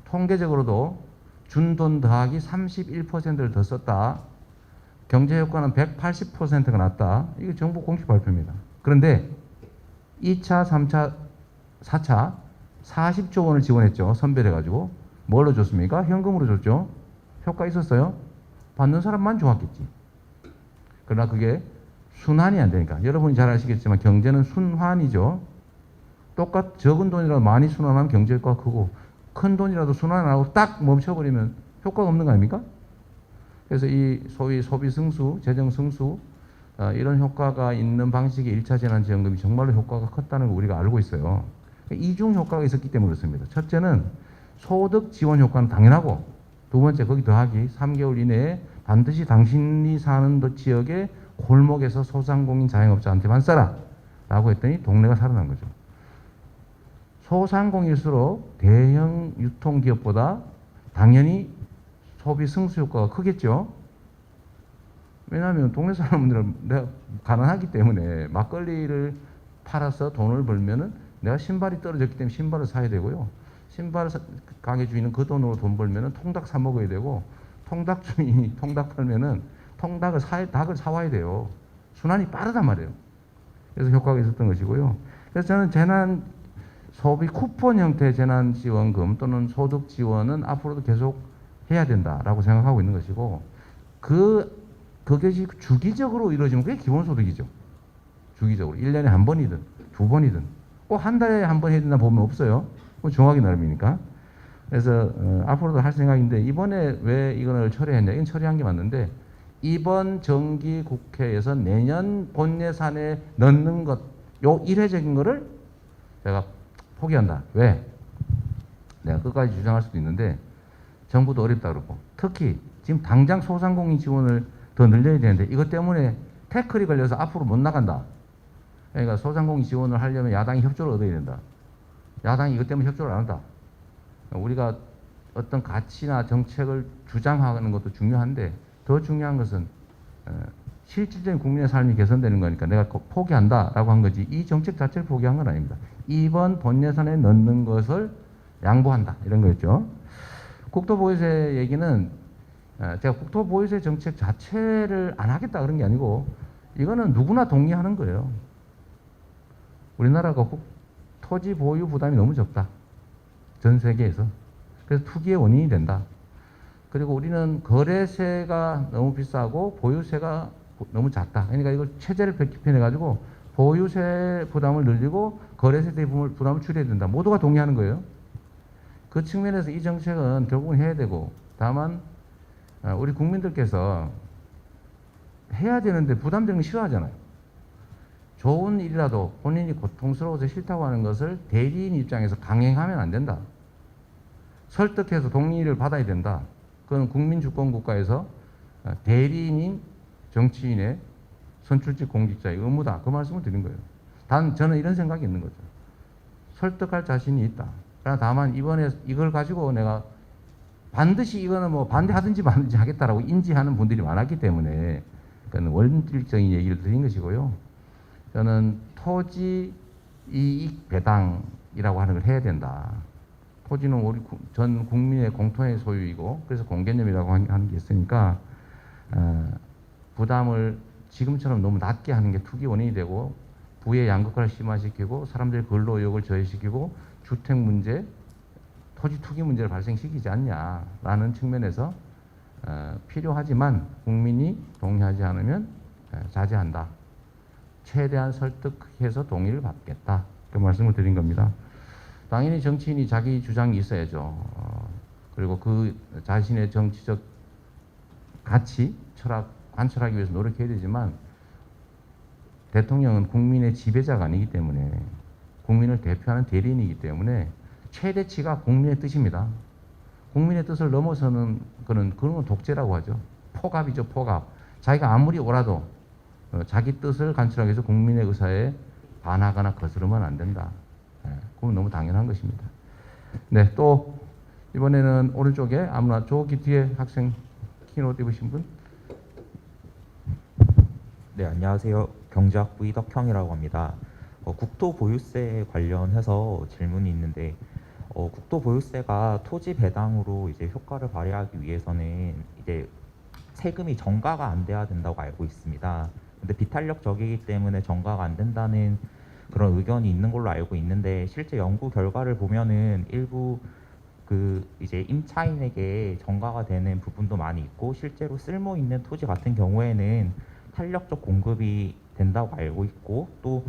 통계적으로도 준 돈 더하기 31%를 더 썼다. 경제 효과는 180%가 났다. 이게 정부 공식 발표입니다. 그런데 2차, 3차, 4차 40조 원을 지원했죠. 선별해가지고. 뭘로 줬습니까? 현금으로 줬죠. 효과 있었어요? 받는 사람만 좋았겠지. 그러나 그게 순환이 안 되니까. 여러분이 잘 아시겠지만 경제는 순환이죠. 적은 돈이라도 많이 순환하면 경제 효과가 크고 큰 돈이라도 순환 안 하고 딱 멈춰버리면 효과가 없는 거 아닙니까? 그래서 이 소위 소비 승수, 재정 승수 이런 효과가 있는 방식의 1차 재난지원금이 정말로 효과가 컸다는 걸 우리가 알고 있어요. 이중 효과가 있었기 때문에 그렇습니다. 첫째는 소득 지원 효과는 당연하고 두 번째 거기 더하기 3개월 이내에 반드시 당신이 사는 지역의 골목에서 소상공인 자영업자한테만 써라 라고 했더니 동네가 살아난 거죠. 소상공일수록 대형 유통기업보다 당연히 소비 승수 효과가 크겠죠. 왜냐하면 동네 사람들은 내가 가난하기 때문에 막걸리를 팔아서 돈을 벌면은 내가 신발이 떨어졌기 때문에 신발을 사야 되고요. 신발 가게 주인은 그 돈으로 돈 벌면은 통닭 사 먹어야 되고 통닭 주인이 통닭 팔면은 닭을 사와야 돼요. 순환이 빠르단 말이에요. 그래서 효과가 있었던 것이고요. 그래서 저는 소비 쿠폰 형태의 재난지원금 또는 소득 지원은 앞으로도 계속 해야 된다라고 생각하고 있는 것이고 그것이 주기적으로 이루어지면 그게 기본소득이죠. 주기적으로 1년에 한 번이든 두 번이든 꼭 한 달에 한 번 해야 된다 보면 없어요. 뭐 정하기 나름이니까. 그래서 앞으로도 할 생각인데 이번에 왜 이걸 처리했냐? 이건 처리한 게 맞는데 이번 정기 국회에서 내년 본 예산에 넣는 것, 요 일회적인 거를 제가 포기한다. 왜? 내가 끝까지 주장할 수도 있는데 정부도 어렵다 그러고 특히 지금 당장 소상공인 지원을 더 늘려야 되는데 이것 때문에 태클이 걸려서 앞으로 못 나간다. 그러니까 소상공인 지원을 하려면 야당이 협조를 얻어야 된다. 야당이 이것 때문에 협조를 안 한다. 우리가 어떤 가치나 정책을 주장하는 것도 중요한데 더 중요한 것은 실질적인 국민의 삶이 개선되는 거니까 내가 포기한다라고 한 거지 이 정책 자체를 포기한 건 아닙니다. 이번 본 예산에 넣는 것을 양보한다 이런 거였죠. 국토보유세 얘기는 제가 국토보유세 정책 자체를 안 하겠다 그런 게 아니고 이거는 누구나 동의하는 거예요. 우리나라가 토지 보유 부담이 너무 적다. 전 세계에서. 그래서 투기의 원인이 된다. 그리고 우리는 거래세가 너무 비싸고 보유세가 너무 작다. 그러니까 이걸 체제를 백기편해 가지고 보유세 부담을 늘리고 거래세 대부분 부담을 줄여야 된다. 모두가 동의하는 거예요. 그 측면에서 이 정책은 결국은 해야 되고 다만 우리 국민들께서 해야 되는데 부담되는 거 싫어하잖아요. 좋은 일이라도 본인이 고통스러워서 싫다고 하는 것을 대리인 입장에서 강행하면 안 된다. 설득해서 동의를 받아야 된다. 그건 국민주권 국가에서 대리인인 정치인의 선출직 공직자의 의무다. 그 말씀을 드린 거예요. 단 저는 이런 생각이 있는 거죠. 설득할 자신이 있다. 그러나 다만 이번에 이걸 가지고 내가 반드시 이거는 뭐 반대하든지 말든지 하겠다라고 인지하는 분들이 많았기 때문에 그건 원칙적인 얘기를 드린 것이고요. 저는 토지 이익 배당이라고 하는 걸 해야 된다. 토지는 우리 전 국민의 공통의 소유이고 그래서 공개념이라고 하는 게 있으니까 부담을 지금처럼 너무 낮게 하는 게 투기 원인이 되고 부의 양극화를 심화시키고 사람들의 근로 의욕을 저해시키고 주택 문제, 토지 투기 문제를 발생시키지 않냐라는 측면에서 필요하지만 국민이 동의하지 않으면 자제한다. 최대한 설득해서 동의를 받겠다. 그 말씀을 드린 겁니다. 당연히 정치인이 자기 주장이 있어야죠. 그리고 그 자신의 정치적 가치, 철학, 관철하기 위해서 노력해야 되지만 대통령은 국민의 지배자가 아니기 때문에 국민을 대표하는 대리인이기 때문에 최대치가 국민의 뜻입니다. 국민의 뜻을 넘어서는 그런 건 독재라고 하죠. 포갑이죠, 포갑. 자기가 아무리 옳아도 자기 뜻을 관철하기 위해서 국민의 의사에 반하거나 거스르면 안 된다. 그건 너무 당연한 것입니다. 네, 또 이번에는 오른쪽에 아무나 저기 뒤에 학생 흰옷 입으신 분. 네, 안녕하세요. 경제학부 이덕형이라고 합니다. 국토보유세 관련해서 질문이 있는데 국토보유세가 토지 배당으로 이제 효과를 발휘하기 위해서는 이제 세금이 전가가 안 돼야 된다고 알고 있습니다. 근데 비탄력적이기 때문에 전가가 안 된다는 그런 의견이 있는 걸로 알고 있는데 실제 연구 결과를 보면은 일부 그 이제 임차인에게 전가가 되는 부분도 많이 있고 실제로 쓸모 있는 토지 같은 경우에는 탄력적 공급이 된다고 알고 있고 또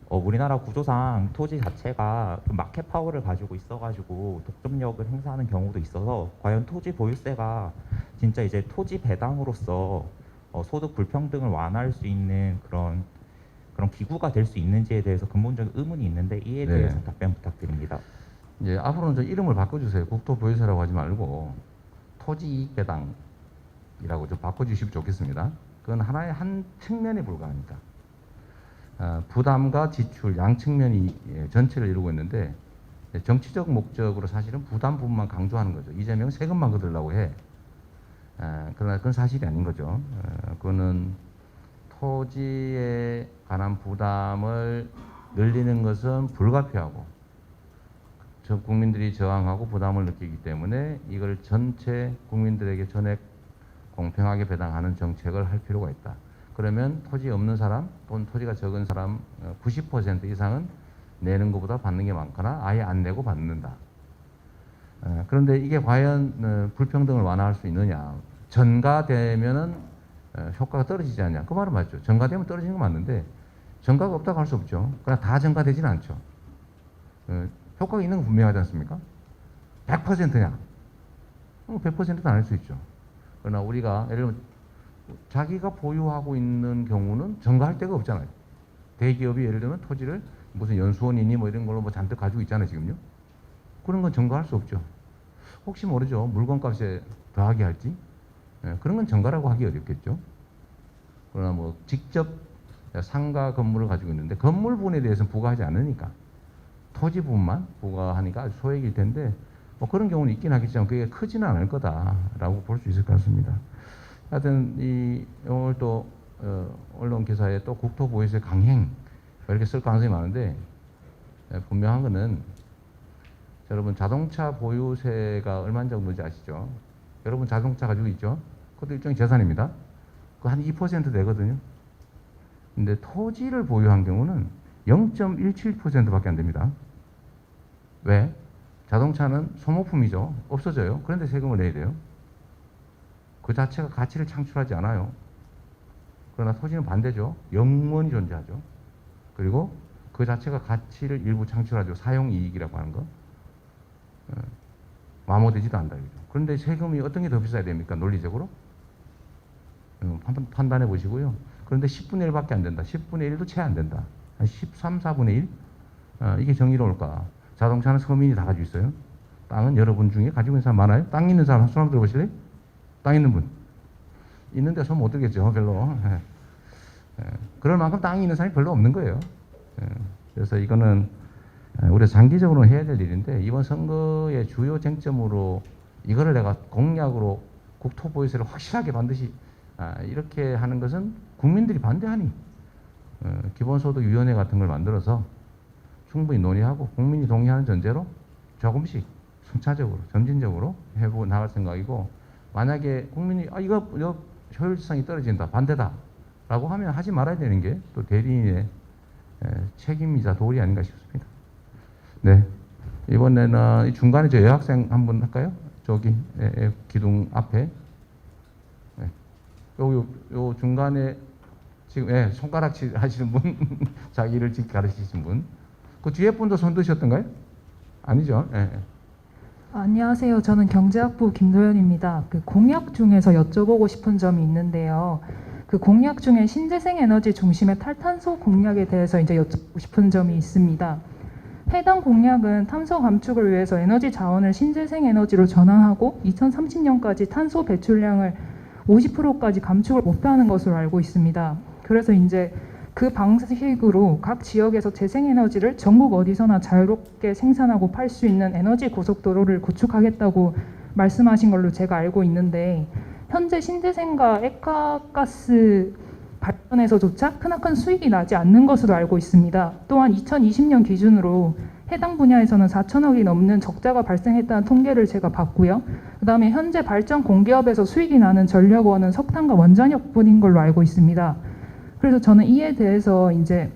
우리나라 구조상 토지 자체가 마켓 파워를 가지고 있어가지고 독점력을 행사하는 경우도 있어서 과연 토지 보유세가 진짜 이제 토지 배당으로서 소득 불평등을 완화할 수 있는 그런 기구가 될 수 있는지에 대해서 근본적인 의문이 있는데 이에 대해서 답변 부탁드립니다. 이제 앞으로는 저 이름을 바꿔주세요. 국토보유세라고 하지 말고 토지이익배당이라고 좀 바꿔주시면 좋겠습니다. 그건 하나의 한 측면에 불과하니까. 부담과 지출 양 측면이 전체를 이루고 있는데 정치적 목적으로 사실은 부담 부분만 강조하는 거죠. 이재명 세금만 거두려고 해. 그러나 그건 사실이 아닌 거죠. 그거는 토지에 관한 부담을 늘리는 것은 불가피하고 국민들이 저항하고 부담을 느끼기 때문에 이걸 전체 국민들에게 전액 공평하게 배당하는 정책을 할 필요가 있다. 그러면 토지 없는 사람 또는 토지가 적은 사람 90% 이상은 내는 것보다 받는 게 많거나 아예 안 내고 받는다. 그런데 이게 과연 불평등을 완화할 수 있느냐. 전가되면은 효과가 떨어지지 않냐. 그 말은 맞죠. 전가되면 떨어지는 건 맞는데 전가가 없다고 할 수 없죠. 그러나 다 전가되지는 않죠. 효과가 있는 건 분명하지 않습니까? 100%냐? 100%도 아닐 수 있죠. 그러나 우리가 예를 들면 자기가 보유하고 있는 경우는 증가할 데가 없잖아요. 대기업이 예를 들면 토지를 무슨 연수원이니 뭐 이런 걸로 뭐 잔뜩 가지고 있잖아요, 지금요. 그런 건 증가할 수 없죠. 혹시 모르죠. 물건값에 더하게 할지. 그런 건 증가라고 하기 어렵겠죠. 그러나 뭐 직접 상가 건물을 가지고 있는데 건물 부분에 대해서는 부과하지 않으니까 토지 부분만 부과하니까 아주 소액일 텐데 뭐 그런 경우는 있긴 하겠지만 그게 크지는 않을 거다라고 볼 수 있을 것 같습니다. 하여튼 오늘 또 언론 기사에 또 국토보유세 강행 이렇게 쓸 가능성이 많은데 분명한 거는 여러분 자동차 보유세가 얼마 정도인지 아시죠? 여러분 자동차 가지고 있죠? 그것도 일종의 재산입니다. 그 한 2% 되거든요. 근데 토지를 보유한 경우는 0.17%밖에 안 됩니다. 왜? 자동차는 소모품이죠. 없어져요. 그런데 세금을 내야 돼요. 그 자체가 가치를 창출하지 않아요. 그러나 토지는 반대죠. 영원히 존재하죠. 그리고 그 자체가 가치를 일부 창출하죠. 사용이익이라고 하는 거. 마모되지도 않다. 그런데 세금이 어떤 게 더 비싸야 됩니까? 논리적으로? 한번 판단해 보시고요. 그런데 10분의 1밖에 안 된다. 10분의 1도 채 안 된다. 한 13, 4분의 1? 이게 정의로울까? 자동차는 서민이 다 가지고 있어요. 땅은 여러분 중에 가지고 있는 사람 많아요? 땅 있는 사람 손 한번 들어보실래요? 땅 있는 분. 있는데 손 못 들겠죠, 별로. 그럴 만큼 땅이 있는 사람이 별로 없는 거예요. 그래서 이거는 우리가 장기적으로 해야 될 일인데 이번 선거의 주요 쟁점으로 이거를 내가 공약으로 국토보유세를 확실하게 반드시 이렇게 하는 것은 국민들이 반대하니 기본소득위원회 같은 걸 만들어서 충분히 논의하고 국민이 동의하는 전제로 조금씩 순차적으로 점진적으로 해보고 나갈 생각이고 만약에 국민이 이거 효율성이 떨어진다 반대다 라고 하면 하지 말아야 되는 게 또 대리인의 책임이자 도리 아닌가 싶습니다. 네, 이번에는 중간에 저 여학생 한번 할까요? 저기 기둥 앞에 요 중간에 지금 손가락질 하시는 분 자기를 지금 가르치신 분 그 뒤에 분도 손 드셨던가요? 아니죠? 안녕하세요. 저는 경제학부 김도연입니다. 그 공약 중에서 여쭤보고 싶은 점이 있는데요. 그 공약 중에 신재생 에너지 중심의 탈탄소 공약에 대해서 이제 여쭤보고 싶은 점이 있습니다. 해당 공약은 탄소 감축을 위해서 에너지 자원을 신재생 에너지로 전환하고 2030년까지 탄소 배출량을 50%까지 감축을 목표하는 것으로 알고 있습니다. 그래서 이제 그 방식으로 각 지역에서 재생에너지를 전국 어디서나 자유롭게 생산하고 팔 수 있는 에너지 고속도로를 구축하겠다고 말씀하신 걸로 제가 알고 있는데 현재 신재생과 액화가스 발전에서조차 크나큰 수익이 나지 않는 것으로 알고 있습니다. 또한 2020년 기준으로 해당 분야에서는 4천억이 넘는 적자가 발생했다는 통계를 제가 봤고요. 그다음에 현재 발전 공기업에서 수익이 나는 전력원은 석탄과 원자력뿐인 걸로 알고 있습니다. 그래서 저는 이에 대해서 이제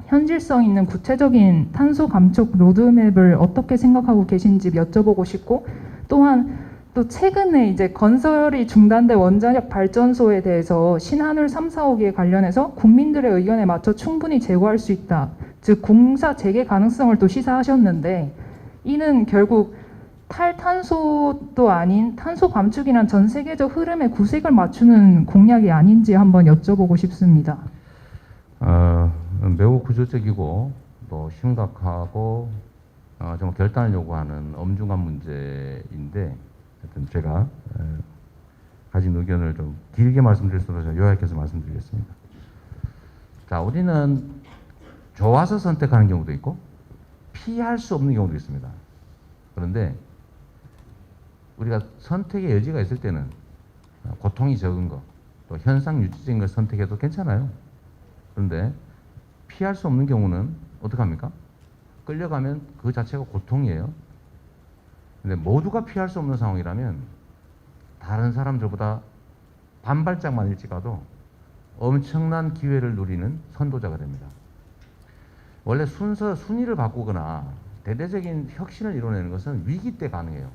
현실성 있는 구체적인 탄소 감축 로드맵을 어떻게 생각하고 계신지 여쭤보고 싶고 또한 또 최근에 이제 건설이 중단된 원자력 발전소에 대해서 신한울 3, 4호기에 관련해서 국민들의 의견에 맞춰 충분히 제고할 수 있다. 즉 공사 재개 가능성을 또 시사하셨는데 이는 결국 탈탄소도 아닌 탄소 감축이란 전 세계적 흐름에 구색을 맞추는 공약이 아닌지 한번 여쭤보고 싶습니다. 매우 구조적이고 또 심각하고 정말 결단을 요구하는 엄중한 문제인데 하여튼 제가 가진 의견을 좀 길게 말씀드릴 수 없어서 요약해서 말씀드리겠습니다. 자, 우리는 좋아서 선택하는 경우도 있고 피할 수 없는 경우도 있습니다. 그런데 우리가 선택의 여지가 있을 때는 고통이 적은 거, 또 현상 유지적인 걸 선택해도 괜찮아요. 그런데 피할 수 없는 경우는 어떡합니까? 끌려가면 그 자체가 고통이에요. 근데 모두가 피할 수 없는 상황이라면 다른 사람들보다 반발짝만 일찍 가도 엄청난 기회를 누리는 선도자가 됩니다. 원래 순위를 바꾸거나 대대적인 혁신을 이뤄내는 것은 위기 때 가능해요.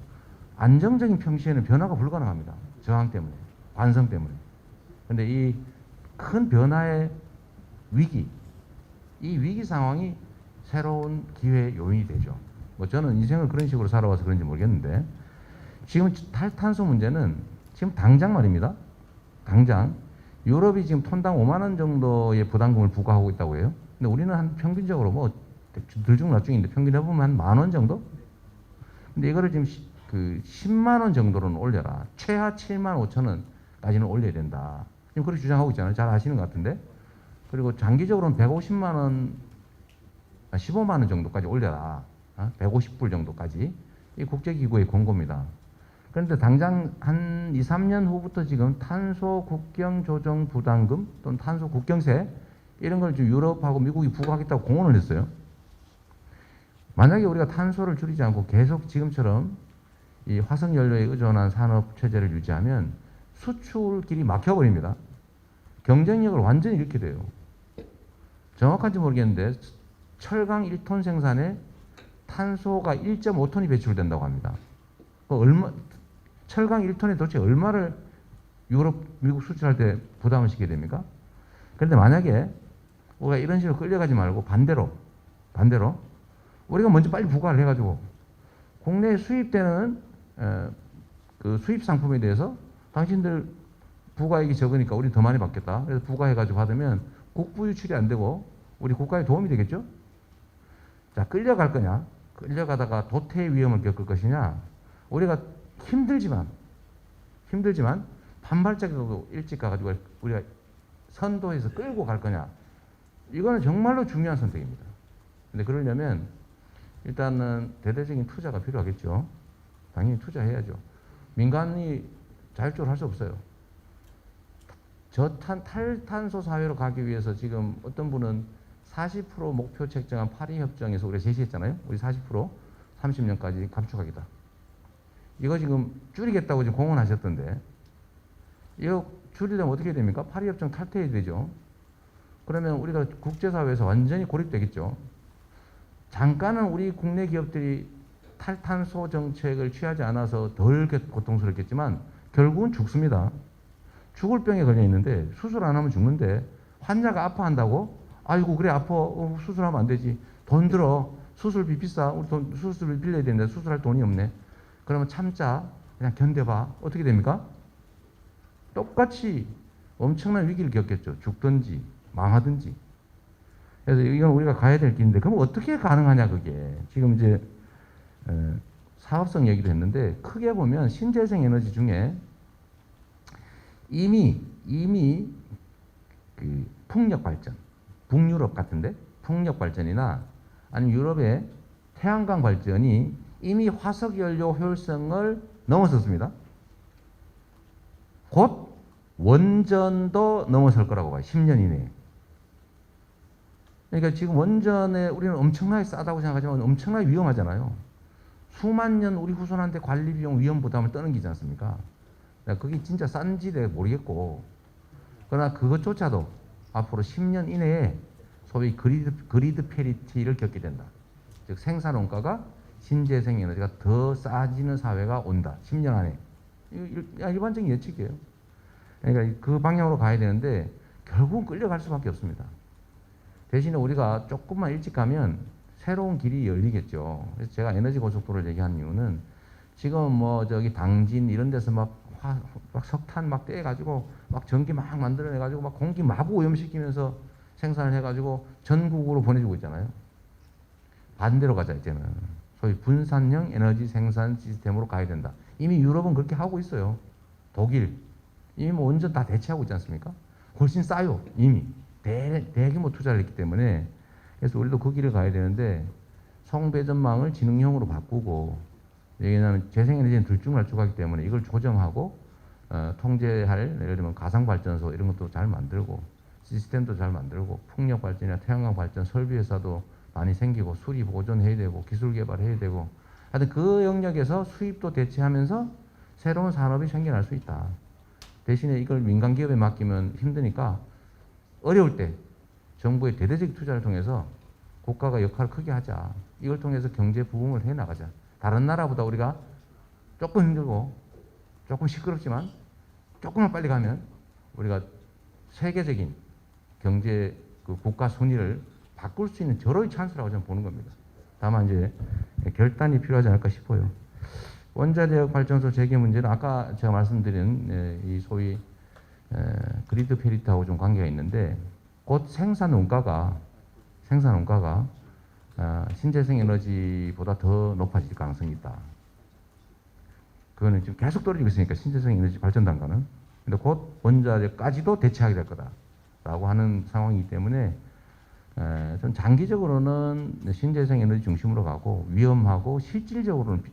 안정적인 평시에는 변화가 불가능합니다. 저항 때문에, 관성 때문에. 그런데 이 큰 변화의 위기, 이 위기 상황이 새로운 기회 요인이 되죠. 뭐 저는 인생을 그런 식으로 살아와서 그런지 모르겠는데 지금 탈탄소 문제는 지금 당장 말입니다. 당장 유럽이 지금 톤당 5만 원 정도의 부담금을 부과하고 있다고 해요. 근데 우리는 한 평균적으로 뭐 들중날중인데 평균 해보면 한 10,000원 정도? 근데 이거를 지금 그 10만 원 정도로는 올려라. 최하 7만 5천 원까지는 올려야 된다. 지금 그렇게 주장하고 있잖아요. 잘 아시는 것 같은데. 그리고 장기적으로는 150만 원, 15만 원 정도까지 올려라. 150불 정도까지. 이 국제기구의 권고입니다. 그런데 당장 한 2, 3년 후부터 지금 탄소 국경 조정 부담금 또는 탄소 국경세 이런 걸 지금 유럽하고 미국이 부과하겠다고 공언을 했어요. 만약에 우리가 탄소를 줄이지 않고 계속 지금처럼 이 화석연료에 의존한 산업 체제를 유지하면 수출길이 막혀버립니다. 경쟁력을 완전히 잃게 돼요. 정확한지 모르겠는데 철강 1톤 생산에 탄소가 1.5톤이 배출된다고 합니다. 철강 1톤에 도대체 얼마를 유럽, 미국 수출할 때 부담을 시키게 됩니까? 그런데 만약에 우리가 이런 식으로 끌려가지 말고 반대로 우리가 먼저 빨리 부과를 해가지고 국내에 수입되는 그 수입 상품에 대해서 당신들 부가액이 적으니까 우리 더 많이 받겠다. 그래서 부과해가지고 받으면 국부 유출이 안 되고 우리 국가에 도움이 되겠죠? 자, 끌려갈 거냐? 끌려가다가 도태의 위험을 겪을 것이냐? 우리가 힘들지만 반발적으로 일찍 가가지고 우리가 선도해서 끌고 갈 거냐? 이거는 정말로 중요한 선택입니다. 근데 그러려면 일단은 대대적인 투자가 필요하겠죠. 당연히 투자해야죠. 민간이 자율적으로 할 수 없어요. 탈탄소 사회로 가기 위해서 지금 어떤 분은 40% 목표 책정한 파리 협정에서 우리가 제시했잖아요. 우리 40% 30년까지 감축하겠다. 이거 지금 줄이겠다고 지금 공언하셨던데 이거 줄이려면 어떻게 됩니까? 파리 협정 탈퇴해야 되죠. 그러면 우리가 국제사회에서 완전히 고립되겠죠. 잠깐은 우리 국내 기업들이 탈탄소 정책을 취하지 않아서 덜 고통스럽겠지만 결국은 죽습니다. 죽을 병에 걸려 있는데 수술 안 하면 죽는데 환자가 아파한다고? 아이고 그래 아파 수술하면 안 되지. 돈 들어 수술비 비싸 우리 수술비 빌려야 되는데 수술할 돈이 없네. 그러면 참자 그냥 견뎌봐. 어떻게 됩니까? 똑같이 엄청난 위기를 겪겠죠. 죽든지 망하든지. 그래서 이건 우리가 가야 될 길인데 그럼 어떻게 가능하냐 그게. 지금 이제 사업성 얘기도 했는데 크게 보면 신재생 에너지 중에 이미 그 풍력 발전, 북유럽 같은데 풍력 발전이나 아니면 유럽의 태양광 발전이 이미 화석 연료 효율성을 넘어섰습니다. 곧 원전도 넘어설 거라고 봐요. 10년 이내에. 그러니까 지금 원전에 우리는 엄청나게 싸다고 생각하지만 엄청나게 위험하잖아요. 수만 년 우리 후손한테 관리 비용 위험 부담을 떠넘기지 않습니까? 그게 진짜 싼지 내가 모르겠고 그러나 그것조차도 앞으로 10년 이내에 소위 그리드 페리티를 겪게 된다. 즉 생산 원가가 신재생 에너지가 더 싸지는 사회가 온다. 10년 안에. 이거 일반적인 예측이에요. 그러니까 그 방향으로 가야 되는데 결국은 끌려갈 수밖에 없습니다. 대신에 우리가 조금만 일찍 가면 새로운 길이 열리겠죠. 그래서 제가 에너지 고속도로를 얘기한 이유는 지금 뭐 저기 당진 이런 데서 막 석탄 막 떼가지고 막 전기 막 만들어내가지고 막 공기 마구 오염시키면서 생산을 해가지고 전국으로 보내주고 있잖아요. 반대로 가자 이제는. 소위 분산형 에너지 생산 시스템으로 가야 된다. 이미 유럽은 그렇게 하고 있어요. 독일 이미 뭐 원전 다 대체하고 있지 않습니까? 훨씬 싸요 이미. 대규모 투자를 했기 때문에. 그래서 우리도 그 길을 가야 되는데 송배전망을 지능형으로 바꾸고 왜냐하면 재생에너지는 들쭉날쭉하기 때문에 이걸 조정하고 통제할 예를 들면 가상발전소 이런 것도 잘 만들고 시스템도 잘 만들고 풍력 발전이나 태양광 발전 설비 회사도 많이 생기고 수리 보존해야 되고 기술 개발해야 되고 하여튼 그 영역에서 수입도 대체하면서 새로운 산업이 생겨날 수 있다. 대신에 이걸 민간 기업에 맡기면 힘드니까 어려울 때 정부의 대대적 투자를 통해서 국가가 역할을 크게 하자. 이걸 통해서 경제 부흥을 해나가자. 다른 나라보다 우리가 조금 힘들고 조금 시끄럽지만 조금만 빨리 가면 우리가 세계적인 경제 그 국가 순위를 바꿀 수 있는 절호의 찬스라고 저는 보는 겁니다. 다만 이제 결단이 필요하지 않을까 싶어요. 원자력 발전소 재개 문제는 아까 제가 말씀드린 이 소위 그리드 페리트하고 좀 관계가 있는데 곧 생산 원가가 신재생 에너지보다 더 높아질 가능성이 있다. 그거는 지금 계속 떨어지고 있으니까 신재생 에너지 발전 단가는. 근데 곧 원자력까지도 대체하게 될 거다라고 하는 상황이기 때문에 좀 장기적으로는 신재생 에너지 중심으로 가고 위험하고 실질적으로는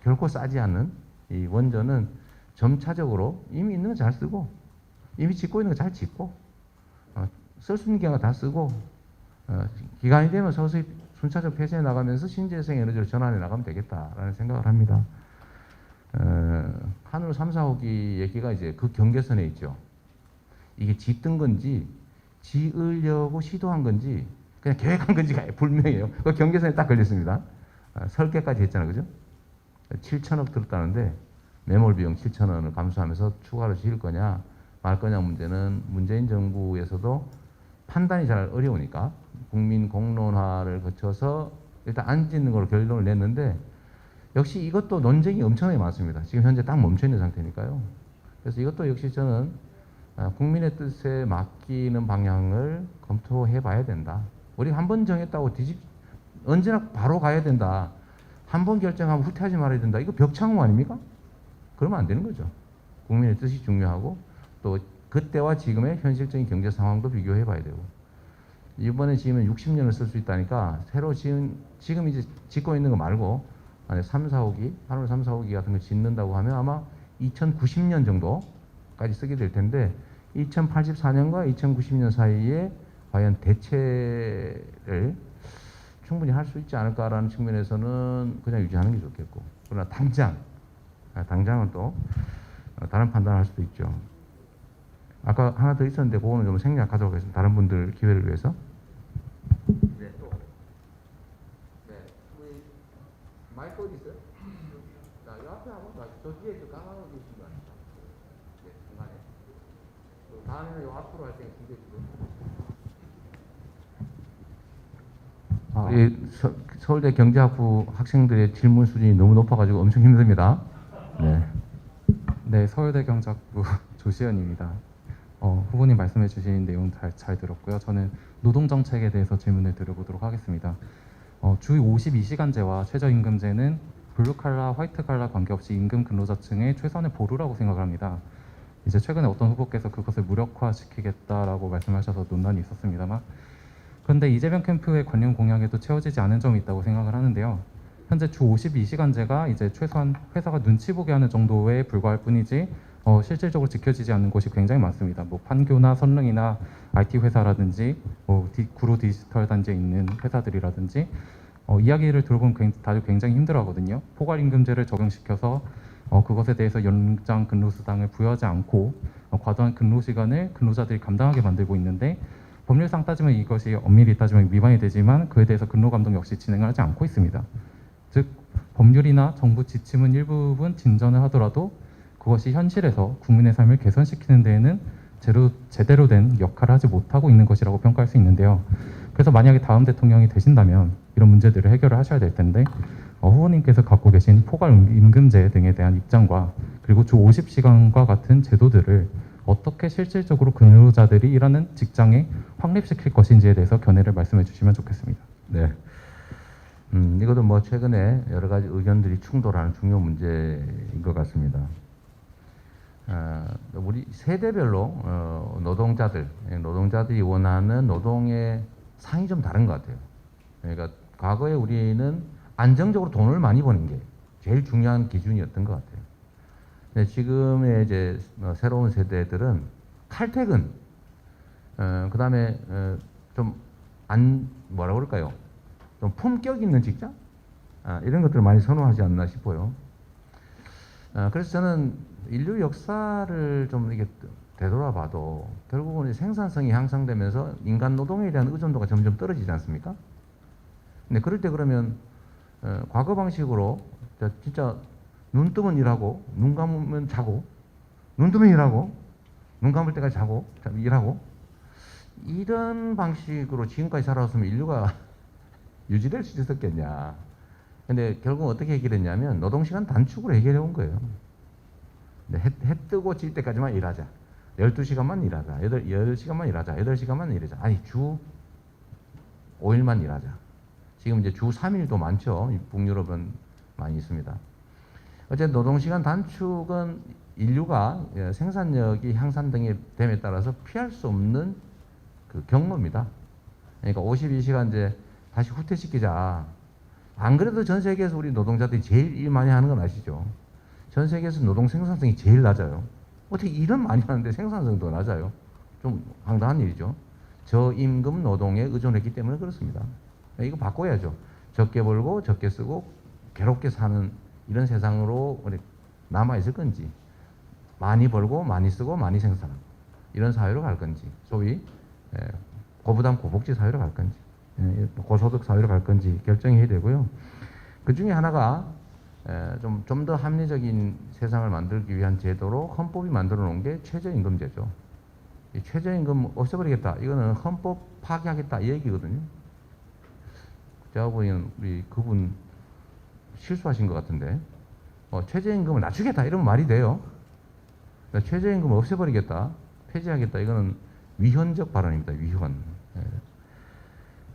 결코 싸지 않는 이 원전은 점차적으로 이미 있는 거 잘 쓰고 이미 짓고 있는 거 잘 짓고 쓸 수 있는 기간을 다 쓰고 기간이 되면 서서히 순차적으로 폐쇄해 나가면서 신재생 에너지로 전환해 나가면 되겠다라는 생각을 합니다. 한울 3, 4호기 얘기가 이제 그 경계선에 있죠. 이게 짓던 건지 지으려고 시도한 건지 그냥 계획한 건지가 불명해요. 그 경계선에 딱 걸렸습니다. 설계까지 했잖아요, 그죠? 7천억 들었다는데 매몰 비용 7천원을 감수하면서 추가로 지을 거냐 말 거냐 문제는 문재인 정부에서도 판단이 잘 어려우니까 국민 공론화를 거쳐서 일단 안 짓는 걸로 결론을 냈는데 역시 이것도 논쟁이 엄청나게 많습니다. 지금 현재 딱 멈춰 있는 상태니까요. 그래서 이것도 역시 저는 국민의 뜻에 맡기는 방향을 검토해 봐야 된다. 우리가 한 번 정했다고 언제나 바로 가야 된다. 한 번 결정하면 후퇴하지 말아야 된다. 이거 벽창호 아닙니까? 그러면 안 되는 거죠. 국민의 뜻이 중요하고 또 그때와 지금의 현실적인 경제 상황도 비교해 봐야 되고 이번에 지으면 60년을 쓸 수 있다니까 새로 지금 이제 짓고 있는 거 말고 만약 3, 4호기, 한울 3, 4호기 같은 거 짓는다고 하면 아마 2090년 정도까지 쓰게 될 텐데 2084년과 2090년 사이에 과연 대체를 충분히 할 수 있지 않을까라는 측면에서는 그냥 유지하는 게 좋겠고 그러나 당장은 또 다른 판단을 할 수도 있죠. 아까 하나 더 있었는데 그거는 좀 생략하도록 하겠습니다. 다른 분들 기회를 위해서. 네, 또. 네, 우리 마이크 어디 있어요? 자, 이 앞에 한번 저 뒤에 저 강하고 계신 거 아닙니까? 네, 중간에. 다음에는 요 앞으로 할 때 준비해 주세요. 우리 서울대 경제학부 학생들의 질문 수준이 너무 높아가지고 엄청 힘듭니다. 네. 네, 서울대 경제학부 조시현입니다. 후보님 말씀해 주신 내용 잘 들었고요. 저는 노동정책에 대해서 질문을 드려보도록 하겠습니다. 주 52시간제와 최저임금제는 블루칼라, 화이트칼라 관계없이 임금 근로자층의 최선의 보루라고 생각을 합니다. 이제 최근에 어떤 후보께서 그것을 무력화시키겠다라고 말씀하셔서 논란이 있었습니다만 그런데 이재명 캠프의 관련 공약에도 채워지지 않은 점이 있다고 생각을 하는데요. 현재 주 52시간제가 이제 최소한 회사가 눈치 보게 하는 정도에 불과할 뿐이지 실질적으로 지켜지지 않는 곳이 굉장히 많습니다. 뭐 판교나 선릉이나 IT 회사라든지 구로 디지털 단지에 있는 회사들이라든지 이야기를 들어보면 다들 굉장히 힘들어하거든요. 포괄임금제를 적용시켜서 그것에 대해서 연장 근로수당을 부여하지 않고 과도한 근로시간을 근로자들이 감당하게 만들고 있는데 법률상 따지면 이것이 엄밀히 따지면 위반이 되지만 그에 대해서 근로감독 역시 진행을 하지 않고 있습니다. 즉 법률이나 정부 지침은 일부분 진전을 하더라도 그것이 현실에서 국민의 삶을 개선시키는 데에는 제대로 된 역할을 하지 못하고 있는 것이라고 평가할 수 있는데요. 그래서 만약에 다음 대통령이 되신다면 이런 문제들을 해결을 하셔야 될 텐데 후보님께서 갖고 계신 포괄임금제 등에 대한 입장과 그리고 주 50시간과 같은 제도들을 어떻게 실질적으로 근로자들이 일하는 직장에 확립시킬 것인지에 대해서 견해를 말씀해 주시면 좋겠습니다. 네. 이것도 뭐 최근에 여러 가지 의견들이 충돌하는 중요 문제인 것 같습니다. 우리 세대별로 노동자들이 원하는 노동의 상이 좀 다른 것 같아요. 그러니까 과거에 우리는 안정적으로 돈을 많이 버는 게 제일 중요한 기준이었던 것 같아요. 근데 지금의 이제 새로운 세대들은 칼퇴근, 그 다음에 뭐라 그럴까요? 좀 품격 있는 직장? 이런 것들을 많이 선호하지 않나 싶어요. 그래서 저는 인류 역사를 좀 이게 되돌아봐도 결국은 생산성이 향상되면서 인간 노동에 대한 의존도가 점점 떨어지지 않습니까? 근데 그럴 때 그러면 과거 방식으로 진짜 눈 뜨면 일하고 눈 감으면 자고 눈 뜨면 일하고 눈 감을 때까지 자고 일하고 이런 방식으로 지금까지 살아왔으면 인류가 유지될 수 있었겠냐. 근데 결국 어떻게 해결했냐면 노동시간 단축으로 해결해 온 거예요. 해 뜨고 질 때까지만 일하자. 12시간만 일하자. 8시간만 일하자. 8시간만 일하자. 아니 주 5일만 일하자. 지금 이제 주 3일도 많죠. 북유럽은 많이 있습니다. 어쨌든 노동시간 단축은 인류가 생산력이 향상됨에 따라서 피할 수 없는 그 경로입니다. 그러니까 52시간제 다시 후퇴시키자. 안 그래도 전 세계에서 우리 노동자들이 제일 일 많이 하는 건 아시죠? 전 세계에서 노동 생산성이 제일 낮아요. 어떻게 일은 많이 하는데 생산성도 낮아요? 좀 황당한 일이죠. 저임금 노동에 의존했기 때문에 그렇습니다. 이거 바꿔야죠. 적게 벌고 적게 쓰고 괴롭게 사는 이런 세상으로 우리 남아있을 건지, 많이 벌고 많이 쓰고 많이 생산하고 이런 사회로 갈 건지, 소위 고부담 고복지 사회로 갈 건지, 고소득 사회로 갈 건지 결정해야 되고요. 그 중에 하나가 좀 더 합리적인 세상을 만들기 위한 제도로 헌법이 만들어 놓은 게 최저임금제죠. 이 최저임금 없애버리겠다. 이거는 헌법 파기하겠다 이 얘기거든요. 제가 보기에는 우리 그분 실수하신 것 같은데 최저임금을 낮추겠다 이러면 말이 돼요. 그러니까 최저임금을 없애버리겠다, 폐지하겠다 이거는 위헌적 발언입니다. 위헌.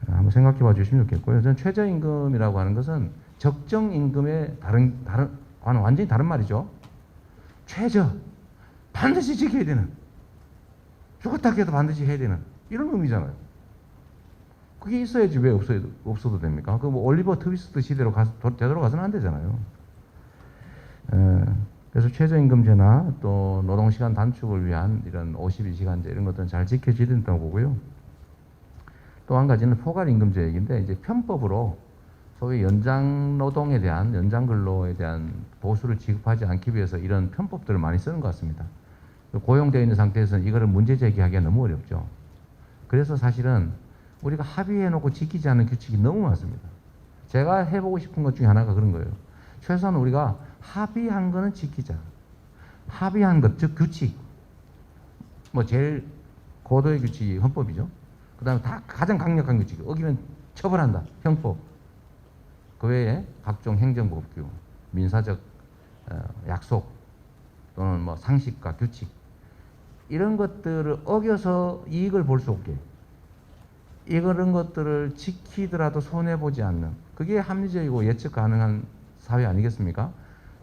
한번 생각해 봐 주시면 좋겠고요. 저는 최저임금이라고 하는 것은 적정임금의 완전히 다른 말이죠. 최저, 반드시 지켜야 되는, 죽었다 깨도 반드시 해야 되는 이런 의미잖아요. 그게 있어야지 왜 없어도 됩니까? 그 뭐 올리버 트위스트 시대로 되돌아가서는 안 되잖아요. 그래서 최저임금제나 또 노동시간 단축을 위한 이런 52시간제 이런 것들은 잘 지켜져야 된다고 보고요. 또 한 가지는 포괄임금제 얘기인데 이제 편법으로 소위 연장 노동에 대한, 연장 근로에 대한 보수를 지급하지 않기 위해서 이런 편법들을 많이 쓰는 것 같습니다. 고용되어 있는 상태에서는 이거를 문제 제기하기가 너무 어렵죠. 그래서 사실은 우리가 합의해놓고 지키지 않는 규칙이 너무 많습니다. 제가 해보고 싶은 것 중에 하나가 그런 거예요. 최소한 우리가 합의한 거는 지키자. 합의한 것, 즉 규칙. 뭐 제일 고도의 규칙이 헌법이죠. 그 다음에 가장 강력한 규칙. 어기면 처벌한다. 형법. 그 외에 각종 행정법규, 민사적 약속 또는 뭐 상식과 규칙 이런 것들을 어겨서 이익을 볼 수 없게 이런 것들을 지키더라도 손해보지 않는 그게 합리적이고 예측 가능한 사회 아니겠습니까?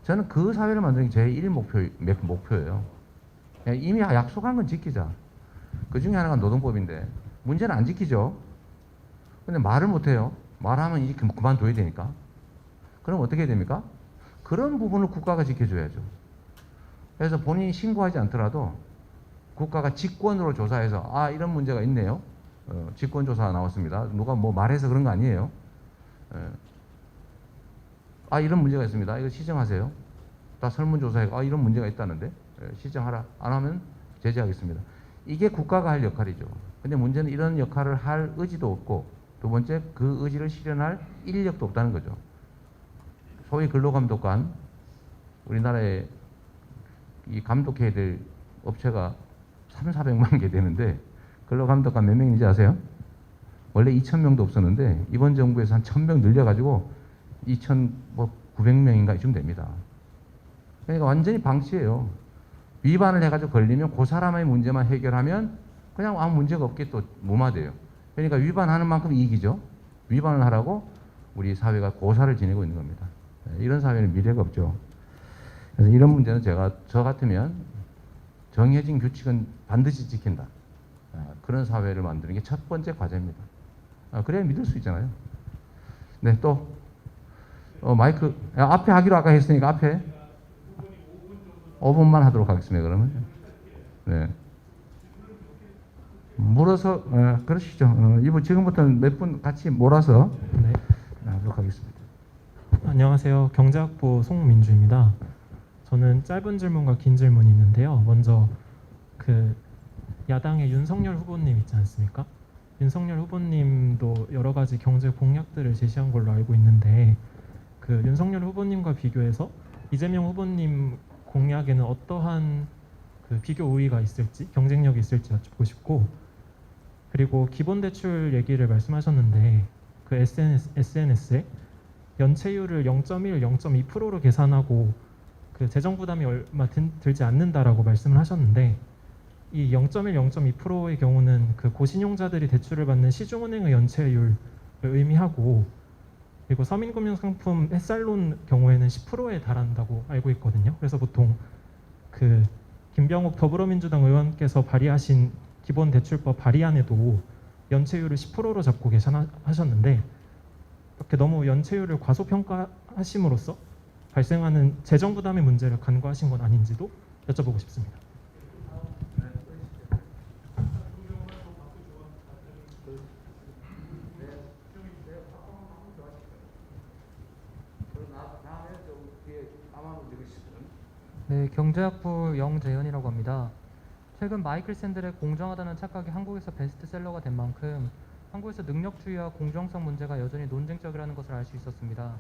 저는 그 사회를 만드는 게 제 1목표예요. 이미 약속한 건 지키자. 그 중에 하나가 노동법인데 문제는 안 지키죠. 근데 말을 못해요. 말하면 이제 그만둬야 되니까. 그럼 어떻게 해야 됩니까? 그런 부분을 국가가 지켜줘야죠. 그래서 본인이 신고하지 않더라도 국가가 직권으로 조사해서 아 이런 문제가 있네요. 직권조사 나왔습니다. 누가 뭐 말해서 그런 거 아니에요. 아 이런 문제가 있습니다. 이거 시정하세요. 다 설문조사해 아 이런 문제가 있다는데 시정하라. 안 하면 제재하겠습니다. 이게 국가가 할 역할이죠. 근데 문제는 이런 역할을 할 의지도 없고 두 번째 그 의지를 실현할 인력도 없다는 거죠. 소위 근로감독관 우리나라에 이 감독해야 될 업체가 3,400만 개 되는데 근로감독관 몇 명인지 아세요? 원래 2,000명도 없었는데 이번 정부에서 한 1,000명 늘려가지고 2,900명인가 이쯤 됩니다. 그러니까 완전히 방치예요. 위반을 해가지고 걸리면 그 사람의 문제만 해결하면 그냥 아무 문제가 없게 또 무마돼요. 그러니까 위반하는 만큼 이익이죠. 위반을 하라고 우리 사회가 고사를 지내고 있는 겁니다. 이런 사회는 미래가 없죠. 그래서 이런 문제는 저 같으면 정해진 규칙은 반드시 지킨다. 그런 사회를 만드는 게 첫 번째 과제입니다. 그래야 믿을 수 있잖아요. 네, 또 마이크 앞에 하기로 아까 했으니까 앞에 5분만 하도록 하겠습니다. 그러면 네. 몰아서 그러시죠. 이분 지금부터는 몇 분 같이 몰아서 네. 하도록 하겠습니다. 안녕하세요. 경제학부 송민주입니다. 저는 짧은 질문과 긴 질문이 있는데요. 먼저 그 야당의 윤석열 후보님 있지 않습니까? 윤석열 후보님도 여러 가지 경제 공약들을 제시한 걸로 알고 있는데 그 윤석열 후보님과 비교해서 이재명 후보님 공약에는 어떠한 그 비교 우위가 있을지 경쟁력이 있을지 여쭙고 싶고 그리고 기본 대출 얘기를 말씀하셨는데 그 SNS에 연체율을 0.1, 0.2%로 계산하고 그 재정 부담이 얼마 들지 않는다라고 말씀을 하셨는데 이 0.1, 0.2%의 경우는 그 고신용자들이 대출을 받는 시중은행의 연체율을 의미하고 그리고 서민금융상품 햇살론 경우에는 10%에 달한다고 알고 있거든요. 그래서 보통 그 김병욱 더불어민주당 의원께서 발의하신 기본대출법 발의안에도 연체율을 10%로 잡고 계산하셨는데 이렇게 너무 연체율을 과소평가하심으로써 발생하는 재정 부담의 문제를 간과하신 건 아닌지도 여쭤보고 싶습니다. 네, 경제학부 영재현이라고 합니다. 최근 마이클 샌델의 공정하다는 착각이 한국에서 베스트셀러가 된 만큼 한국에서 능력주의와 공정성 문제가 여전히 논쟁적이라는 것을 알 수 있었습니다.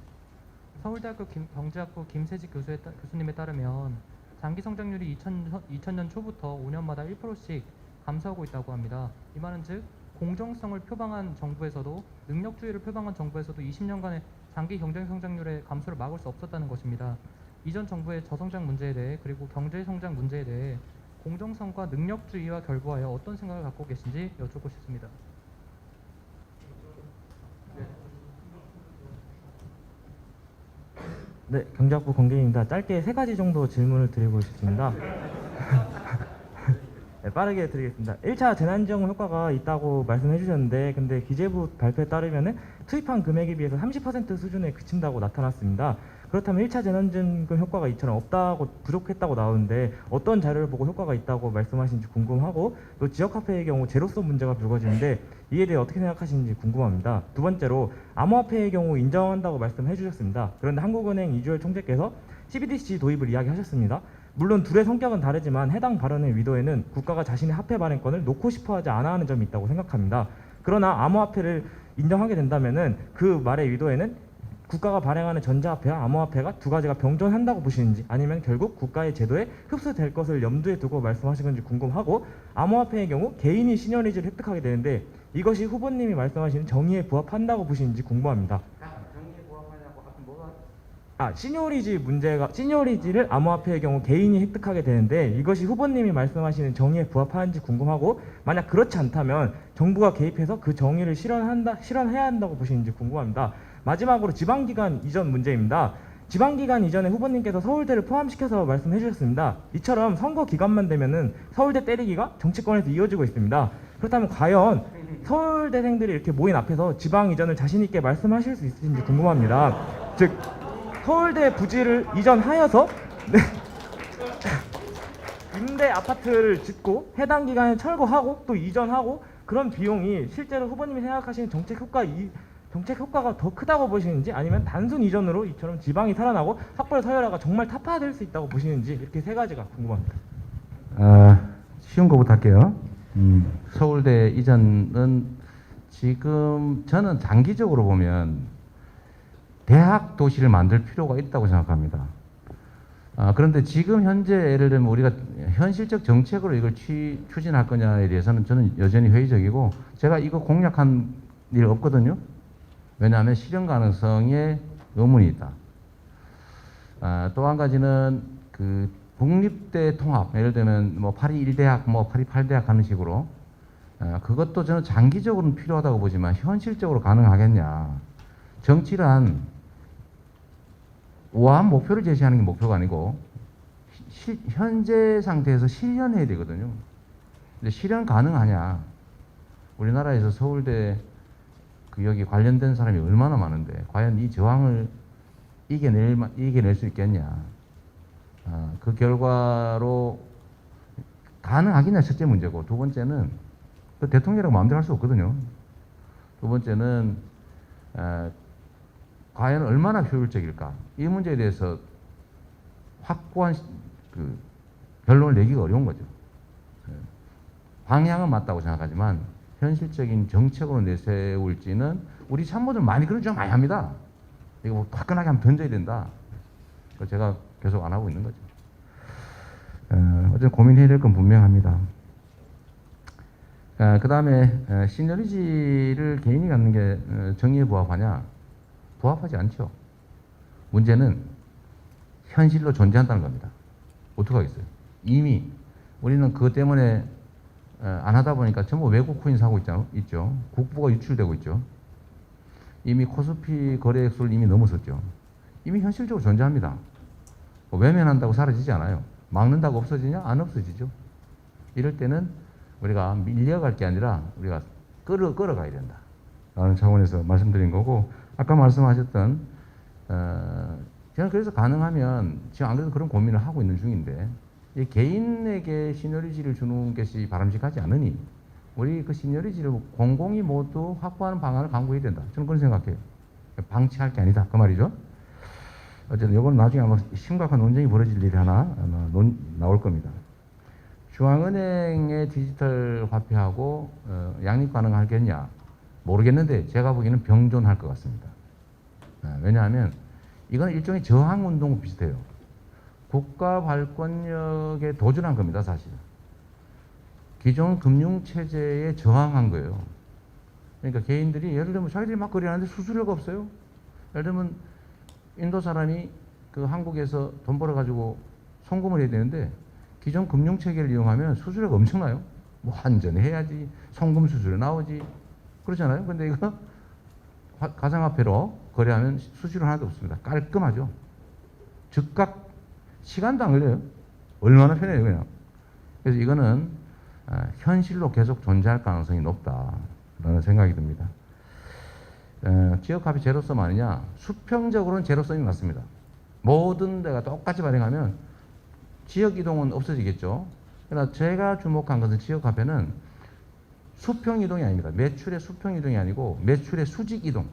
서울대학교 경제학부 김세직 교수님에 따르면 장기 성장률이 2000년 초부터 5년마다 1%씩 감소하고 있다고 합니다. 이 말은 즉 공정성을 표방한 정부에서도 능력주의를 표방한 정부에서도 20년간의 장기 경제 성장률의 감소를 막을 수 없었다는 것입니다. 이전 정부의 저성장 문제에 대해 그리고 경제 성장 문제에 대해 공정성과 능력주의와 결부하여 어떤 생각을 갖고 계신지 여쭙고 싶습니다. 네, 경제학부 권계입니다. 짧게 3가지 정도 질문을 드리고 싶습니다. 네, 빠르게 드리겠습니다. 1차 재난지원금 효과가 있다고 말씀해 주셨는데 근데 기재부 발표에 따르면 투입한 금액에 비해서 30% 수준에 그친다고 나타났습니다. 그렇다면 1차 재난지원금 효과가 이처럼 없다고 부족했다고 나오는데 어떤 자료를 보고 효과가 있다고 말씀하시는지 궁금하고 또 지역화폐의 경우 제로성 문제가 불거지는데 이에 대해 어떻게 생각하시는지 궁금합니다. 두 번째로 암호화폐의 경우 인정한다고 말씀해 주셨습니다. 그런데 한국은행 이주열 총재께서 CBDC 도입을 이야기하셨습니다. 물론 둘의 성격은 다르지만 해당 발언의 의도에는 국가가 자신의 화폐 발행권을 놓고 싶어하지 않아 하는 점이 있다고 생각합니다. 그러나 암호화폐를 인정하게 된다면은 그 말의 의도에는 국가가 발행하는 전자화폐와 암호화폐가 두 가지가 병존한다고 보시는지 아니면 결국 국가의 제도에 흡수될 것을 염두에 두고 말씀하신 건지 궁금하고 암호화폐의 경우 개인이 시니어리지를 획득하게 되는데 이것이 후보님이 말씀하시는 정의에 부합한다고 보시는지 궁금합니다. 시니어리지를 암호화폐의 경우 개인이 획득하게 되는데 이것이 후보님이 말씀하시는 정의에 부합하는지 궁금하고 만약 그렇지 않다면 정부가 개입해서 그 정의를 실현해야 한다고 보시는지 궁금합니다. 마지막으로 지방기관 이전 문제입니다. 지방기관 이전에 후보님께서 서울대를 포함시켜서 말씀해 주셨습니다. 이처럼 선거 기간만 되면은 서울대 때리기가 정치권에서 이어지고 있습니다. 그렇다면 과연 서울대생들이 이렇게 모인 앞에서 지방 이전을 자신 있게 말씀하실 수 있으신지 궁금합니다. 즉 서울대 부지를 이전하여서 임대 아파트를 짓고 해당 기간에 철거하고 또 이전하고 그런 비용이 실제로 후보님이 생각하시는 정책 효과가 더 크다고 보시는지 아니면 단순 이전으로 이처럼 지방이 살아나고 삭발 서열화가 정말 타파될 수 있다고 보시는지 이렇게 3가지가 궁금합니다. 쉬운 거부터 할게요. 서울대 이전은 지금 저는 장기적으로 보면 대학 도시를 만들 필요가 있다고 생각합니다. 그런데 지금 현재 예를 들면 우리가 현실적 정책으로 이걸 추진할 거냐에 대해서는 저는 여전히 회의적이고 제가 이거 공략한 일 없거든요. 왜냐하면 실현 가능성에 의문이 있다. 또 한 가지는 그 국립대 통합, 예를 들면 뭐 파리 1대학, 뭐 파리 8대학 하는 식으로 그것도 저는 장기적으로는 필요하다고 보지만 현실적으로 가능하겠냐. 정치란 우아한 목표를 제시하는 게 목표가 아니고 현재 상태에서 실현해야 되거든요. 근데 실현 가능하냐. 우리나라에서 서울대 여기 관련된 사람이 얼마나 많은데 과연 이 저항을 이겨낼 수 있겠냐. 그 결과로 가능하겠냐 첫째 문제고 두 번째는 그 대통령이라고 마음대로 할 수 없거든요. 두 번째는 과연 얼마나 효율적일까. 이 문제에 대해서 확고한 그 결론을 내기가 어려운 거죠. 방향은 맞다고 생각하지만 현실적인 정책으로 내세울지는 우리 참모들 많이 그런 주장 많이 합니다. 이거 뭐 화끈하게 한번 던져야 된다. 그래서 제가 계속 안 하고 있는 거죠. 어쨌든 고민해야 될 건 분명합니다. 그 다음에 시너리지를 개인이 갖는 게 정의에 부합하냐? 부합하지 않죠. 문제는 현실로 존재한다는 겁니다. 어떡하겠어요? 이미 우리는 그것 때문에 안 하다 보니까 전부 외국 코인 사고 있죠. 국부가 유출되고 있죠. 이미 코스피 거래액수를 이미 넘어섰죠. 이미 현실적으로 존재합니다. 외면한다고 사라지지 않아요. 막는다고 없어지냐? 안 없어지죠. 이럴 때는 우리가 밀려갈 게 아니라 우리가 끌어가야 된다 라는 차원에서 말씀드린 거고, 아까 말씀하셨던 저는 그래서 가능하면 지금 안 그래도 그런 고민을 하고 있는 중인데, 이 개인에게 시너리지를 주는 것이 바람직하지 않으니 우리 그 시너리지를 공공이 모두 확보하는 방안을 강구해야 된다. 저는 그런 생각해요. 방치할 게 아니다 그 말이죠. 어쨌든 이건 나중에 아마 심각한 논쟁이 벌어질 일이 하나 아마 나올 겁니다. 중앙은행의 디지털 화폐하고 양립 가능하겠냐 모르겠는데 제가 보기에는 병존할 것 같습니다. 왜냐하면 이건 일종의 저항운동 비슷해요. 국가 발권력에 도전한 겁니다, 사실. 기존 금융체제에 저항한 거예요. 그러니까 개인들이 예를 들면 자기들이 막 거래하는데 수수료가 없어요. 예를 들면 인도 사람이 그 한국에서 돈 벌어가지고 송금을 해야 되는데 기존 금융체계를 이용하면 수수료가 엄청나요. 뭐 환전해야지, 송금 수수료 나오지. 그렇잖아요. 근데 이거 가상화폐로 거래하면 수수료 하나도 없습니다. 깔끔하죠. 즉각 시간도 안 걸려요. 얼마나 편해요, 그냥. 그래서 이거는 현실로 계속 존재할 가능성이 높다라는 생각이 듭니다. 지역화폐 제로섬 아니냐? 수평적으로는 제로섬이 맞습니다. 모든 데가 똑같이 발행하면 지역 이동은 없어지겠죠. 그러나 제가 주목한 것은 지역화폐는 수평 이동이 아닙니다. 매출의 수평 이동이 아니고 매출의 수직 이동.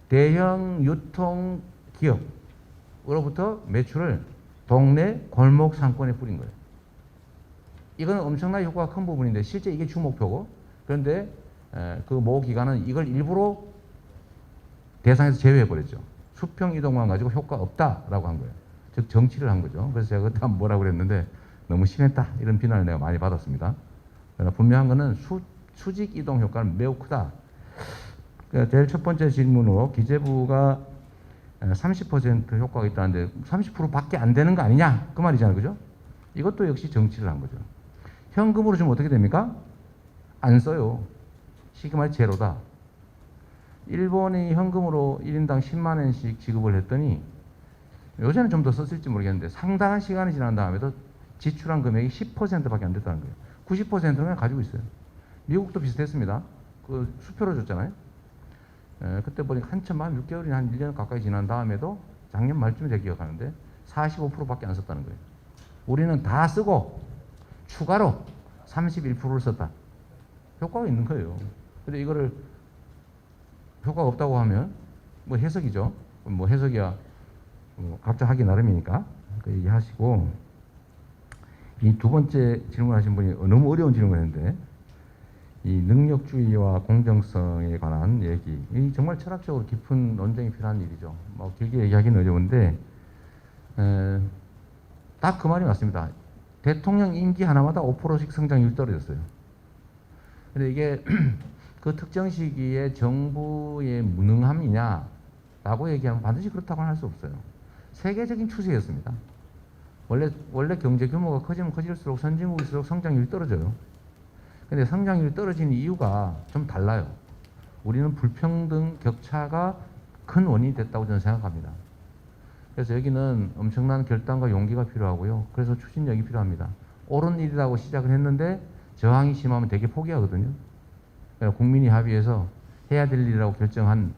대형 유통 기업으로부터 매출을 동네 골목 상권에 뿌린 거예요. 이건 엄청나게 효과가 큰 부분인데 실제 이게 주 목표고, 그런데 그 모 기관은 이걸 일부러 대상에서 제외해버렸죠. 수평 이동만 가지고 효과 없다라고 한 거예요. 즉 정치를 한 거죠. 그래서 제가 그때 한번 뭐라고 그랬는데 너무 심했다 이런 비난을 내가 많이 받았습니다. 그러나 분명한 것은 수직 이동 효과는 매우 크다. 제일 첫 번째 질문으로 기재부가 30% 효과가 있다는데 30%밖에 안 되는 거 아니냐 그 말이잖아요, 그죠? 이것도 역시 정치를 한 거죠. 현금으로 주면 어떻게 됩니까? 안 써요. 쉽게 말해 제로다. 일본이 현금으로 1인당 10만 원씩 지급을 했더니 요새는 좀 더 썼을지 모르겠는데 상당한 시간이 지난 다음에도 지출한 금액이 10%밖에 안 됐다는 거예요. 90%는 그냥 가지고 있어요. 미국도 비슷했습니다. 그 수표로 줬잖아요. 그때 보니까 한참 만 6개월이나 한 1년 가까이 지난 다음에도 작년 말쯤에 제가 기억하는데 45%밖에 안 썼다는 거예요. 우리는 다 쓰고 추가로 31%를 썼다. 효과가 있는 거예요. 근데 이거를 효과가 없다고 하면 뭐 해석이죠. 뭐 해석이야 각자 하기 나름이니까 그 얘기하시고, 이 두 번째 질문하신 분이 너무 어려운 질문을 했는데 이 능력주의와 공정성에 관한 얘기, 이 정말 철학적으로 깊은 논쟁이 필요한 일이죠. 뭐 길게 얘기하기는 어려운데 딱 그 말이 맞습니다. 대통령 임기 하나마다 5%씩 성장률이 떨어졌어요. 근데 이게 그 특정 시기에 정부의 무능함이냐라고 얘기하면 반드시 그렇다고는 할 수 없어요. 세계적인 추세였습니다. 원래 경제 규모가 커지면 커질수록 선진국일수록 성장률이 떨어져요. 근데 성장률이 떨어지는 이유가 좀 달라요. 우리는 불평등, 격차가 큰 원인이 됐다고 저는 생각합니다. 그래서 여기는 엄청난 결단과 용기가 필요하고요. 그래서 추진력이 필요합니다. 옳은 일이라고 시작을 했는데 저항이 심하면 되게 포기하거든요. 그러니까 국민이 합의해서 해야 될 일이라고 결정한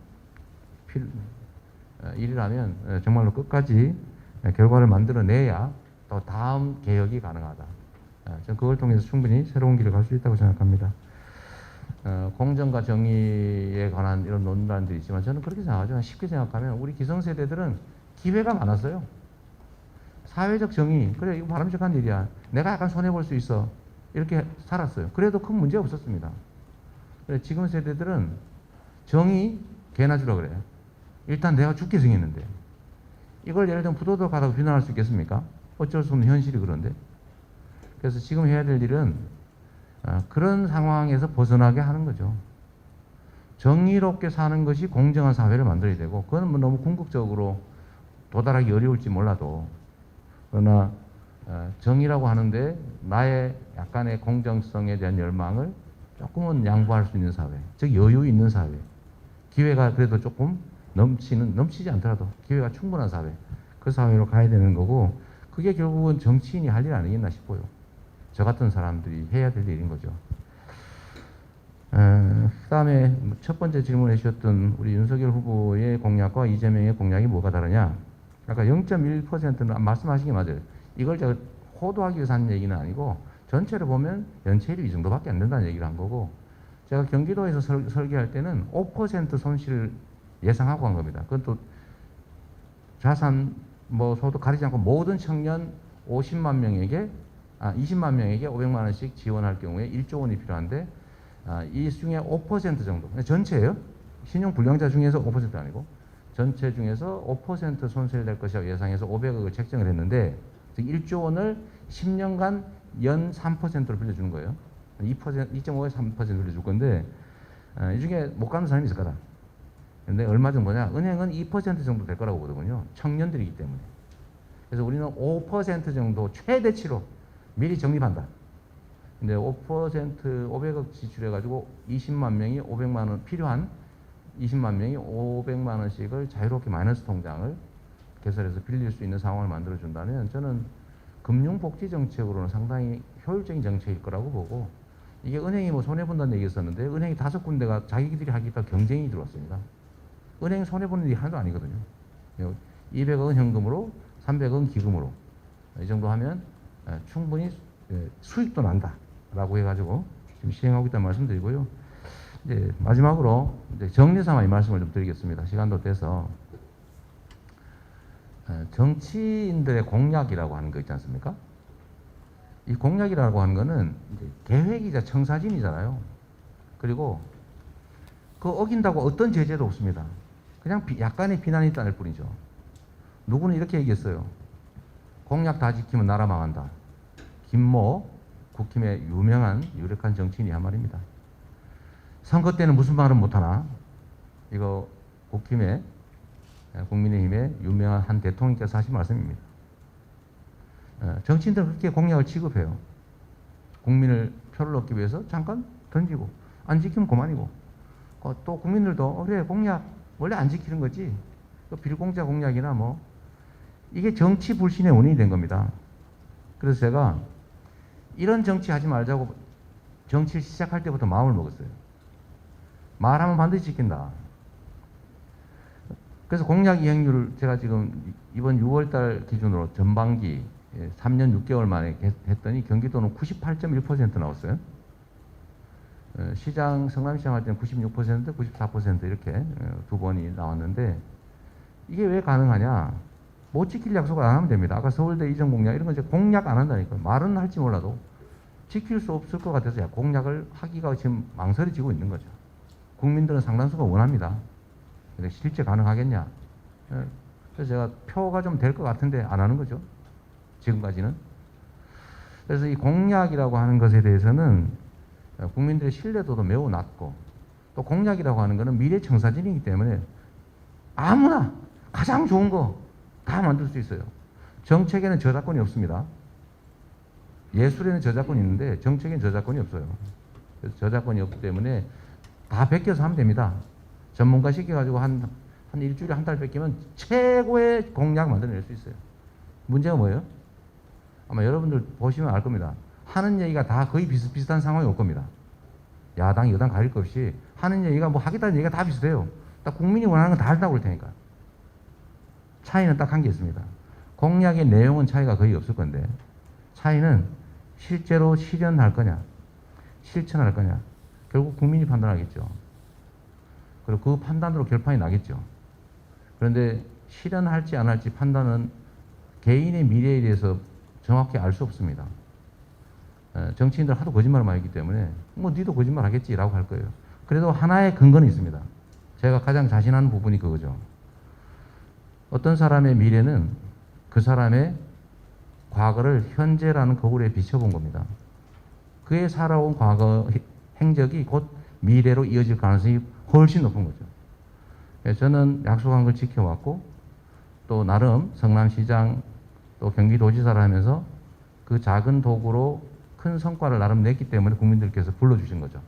일이라면 정말로 끝까지 결과를 만들어내야 또 다음 개혁이 가능하다. 저는 그걸 통해서 충분히 새로운 길을 갈 수 있다고 생각합니다. 공정과 정의에 관한 이런 논란들이 있지만 저는 그렇게 생각하죠. 쉽게 생각하면 우리 기성세대들은 기회가 많았어요. 사회적 정의, 그래 이거 바람직한 일이야. 내가 약간 손해볼 수 있어. 이렇게 살았어요. 그래도 큰 문제 없었습니다. 그래, 지금 세대들은 정의 개나 주라 그래요. 일단 내가 죽게 생겼는데 이걸 예를 들면 부도덕하다고 비난할 수 있겠습니까? 어쩔 수 없는 현실이 그런데. 그래서 지금 해야 될 일은 그런 상황에서 벗어나게 하는 거죠. 정의롭게 사는 것이 공정한 사회를 만들어야 되고, 그건 뭐 너무 궁극적으로 도달하기 어려울지 몰라도, 그러나 정의라고 하는데 나의 약간의 공정성에 대한 열망을 조금은 양보할 수 있는 사회, 즉 여유 있는 사회, 기회가 그래도 조금 넘치지 않더라도 기회가 충분한 사회, 그 사회로 가야 되는 거고, 그게 결국은 정치인이 할 일 아니겠나 싶어요. 저 같은 사람들이 해야 될 일인 거죠. 그다음에 첫 번째 질문해 주셨던 우리 윤석열 후보의 공약과 이재명의 공약이 뭐가 다르냐? 아까 0.1%는 말씀하신 게 맞아요. 이걸 제가 호도하기 위해서 하는 얘기는 아니고, 전체를 보면 연체율이 이 정도밖에 안 된다는 얘기를 한 거고, 제가 경기도에서 설계할 때는 5% 손실을 예상하고 한 겁니다. 그건 또 자산 소득 가리지 않고 모든 청년 20만 명에게 500만 원씩 지원할 경우에 1조 원이 필요한데, 이 중에 5% 정도, 전체예요. 신용 불량자 중에서 5% 아니고 전체 중에서 5% 손실될 것이라고 예상해서 500억을 책정을 했는데, 즉 1조 원을 10년간 연 3%로 빌려주는 거예요. 2.5에 3% 빌려줄 건데, 이 중에 못 가는 사람이 있을 거다. 근데 얼마 정도냐? 은행은 2% 정도 될 거라고 보거든요. 청년들이기 때문에. 그래서 우리는 5% 정도 최대치로 미리 적립한다. 근데 5% 지출해가지고 20만 명이 500만 원 필요한 20만 명이 500만 원씩을 자유롭게 마이너스 통장을 개설해서 빌릴 수 있는 상황을 만들어준다면, 저는 금융복지 정책으로는 상당히 효율적인 정책일 거라고 보고, 이게 은행이 손해본다는 얘기 있었는데, 은행이 5군데가 자기들이 하겠다 경쟁이 들어왔습니다. 은행 손해보는 일이 하나도 아니거든요. 200억은 현금으로, 300억은 기금으로. 이 정도 하면 충분히 수익도 난다라고 해가지고 지금 시행하고 있다는 말씀드리고요. 이제 마지막으로 정리삼아 이 말씀을 좀 드리겠습니다. 시간도 돼서. 정치인들의 공약이라고 하는 거 있지 않습니까? 이 공약이라고 하는 거는 이제 계획이자 청사진이잖아요. 그리고 그 어긴다고 어떤 제재도 없습니다. 그냥 약간의 비난이 있다는 뿐이죠. 누구는 이렇게 얘기했어요. 공약 다 지키면 나라 망한다. 김모, 국힘의 유명한 유력한 정치인이 한 말입니다. 선거 때는 무슨 말은 못하나? 이거 국힘의 국민의힘의 유명한 한 대통령께서 하신 말씀입니다. 정치인들은 그렇게 공약을 취급해요. 국민을 표를 얻기 위해서 잠깐 던지고 안 지키면 그만이고, 또 국민들도 그래 공약 원래 안 지키는 거지, 빌공짜 공약이나 이게 정치 불신의 원인이 된 겁니다. 그래서 제가 이런 정치 하지 말자고 정치를 시작할 때부터 마음을 먹었어요. 말하면 반드시 지킨다. 그래서 공약 이행률을 제가 지금 이번 6월달 기준으로 전반기 3년 6개월 만에 했더니 경기도는 98.1% 나왔어요. 성남시장 할 때는 96%, 94% 이렇게 두 번이 나왔는데, 이게 왜 가능하냐? 못 지킬 약속을 안 하면 됩니다. 아까 서울대 이전 공약 이런 건 이제 공약 안 한다니까요. 말은 할지 몰라도 지킬 수 없을 것 같아서 공약을 하기가 지금 망설여지고 있는 거죠. 국민들은 상당수가 원합니다. 근데 실제 가능하겠냐? 그래서 제가 표가 좀 될 것 같은데 안 하는 거죠. 지금까지는. 그래서 이 공약이라고 하는 것에 대해서는 국민들의 신뢰도도 매우 낮고, 또 공약이라고 하는 것은 미래 청사진이기 때문에 아무나 가장 좋은 거 다 만들 수 있어요. 정책에는 저작권이 없습니다. 예술에는 저작권이 있는데 정책에는 저작권이 없어요. 그래서 저작권이 없기 때문에 다 베껴서 하면 됩니다. 전문가 시켜가지고 한 일주일에 한 달 베끼면 최고의 공약 만들어낼 수 있어요. 문제가 뭐예요? 아마 여러분들 보시면 알 겁니다. 하는 얘기가 다 거의 비슷비슷한 상황이 올 겁니다. 야당, 여당 가릴 것 없이 하는 얘기가 하겠다는 얘기가 다 비슷해요. 딱 국민이 원하는 건 다 한다고 그럴 테니까. 차이는 딱 한 게 있습니다. 공약의 내용은 차이가 거의 없을 건데, 차이는 실제로 실현할 거냐, 실천할 거냐, 결국 국민이 판단하겠죠. 그리고 그 판단으로 결판이 나겠죠. 그런데 실현할지 안 할지 판단은 개인의 미래에 대해서 정확히 알 수 없습니다. 정치인들 하도 거짓말을 많이 했기 때문에 니도 거짓말 하겠지라고 할 거예요. 그래도 하나의 근거는 있습니다. 제가 가장 자신하는 부분이 그거죠. 어떤 사람의 미래는 그 사람의 과거를 현재라는 거울에 비춰본 겁니다. 그의 살아온 과거 행적이 곧 미래로 이어질 가능성이 훨씬 높은 거죠. 그래서 저는 약속한 걸 지켜왔고 또 나름 성남시장 또 경기도지사를 하면서 그 작은 도구로 큰 성과를 나름 냈기 때문에 국민들께서 불러주신 거죠.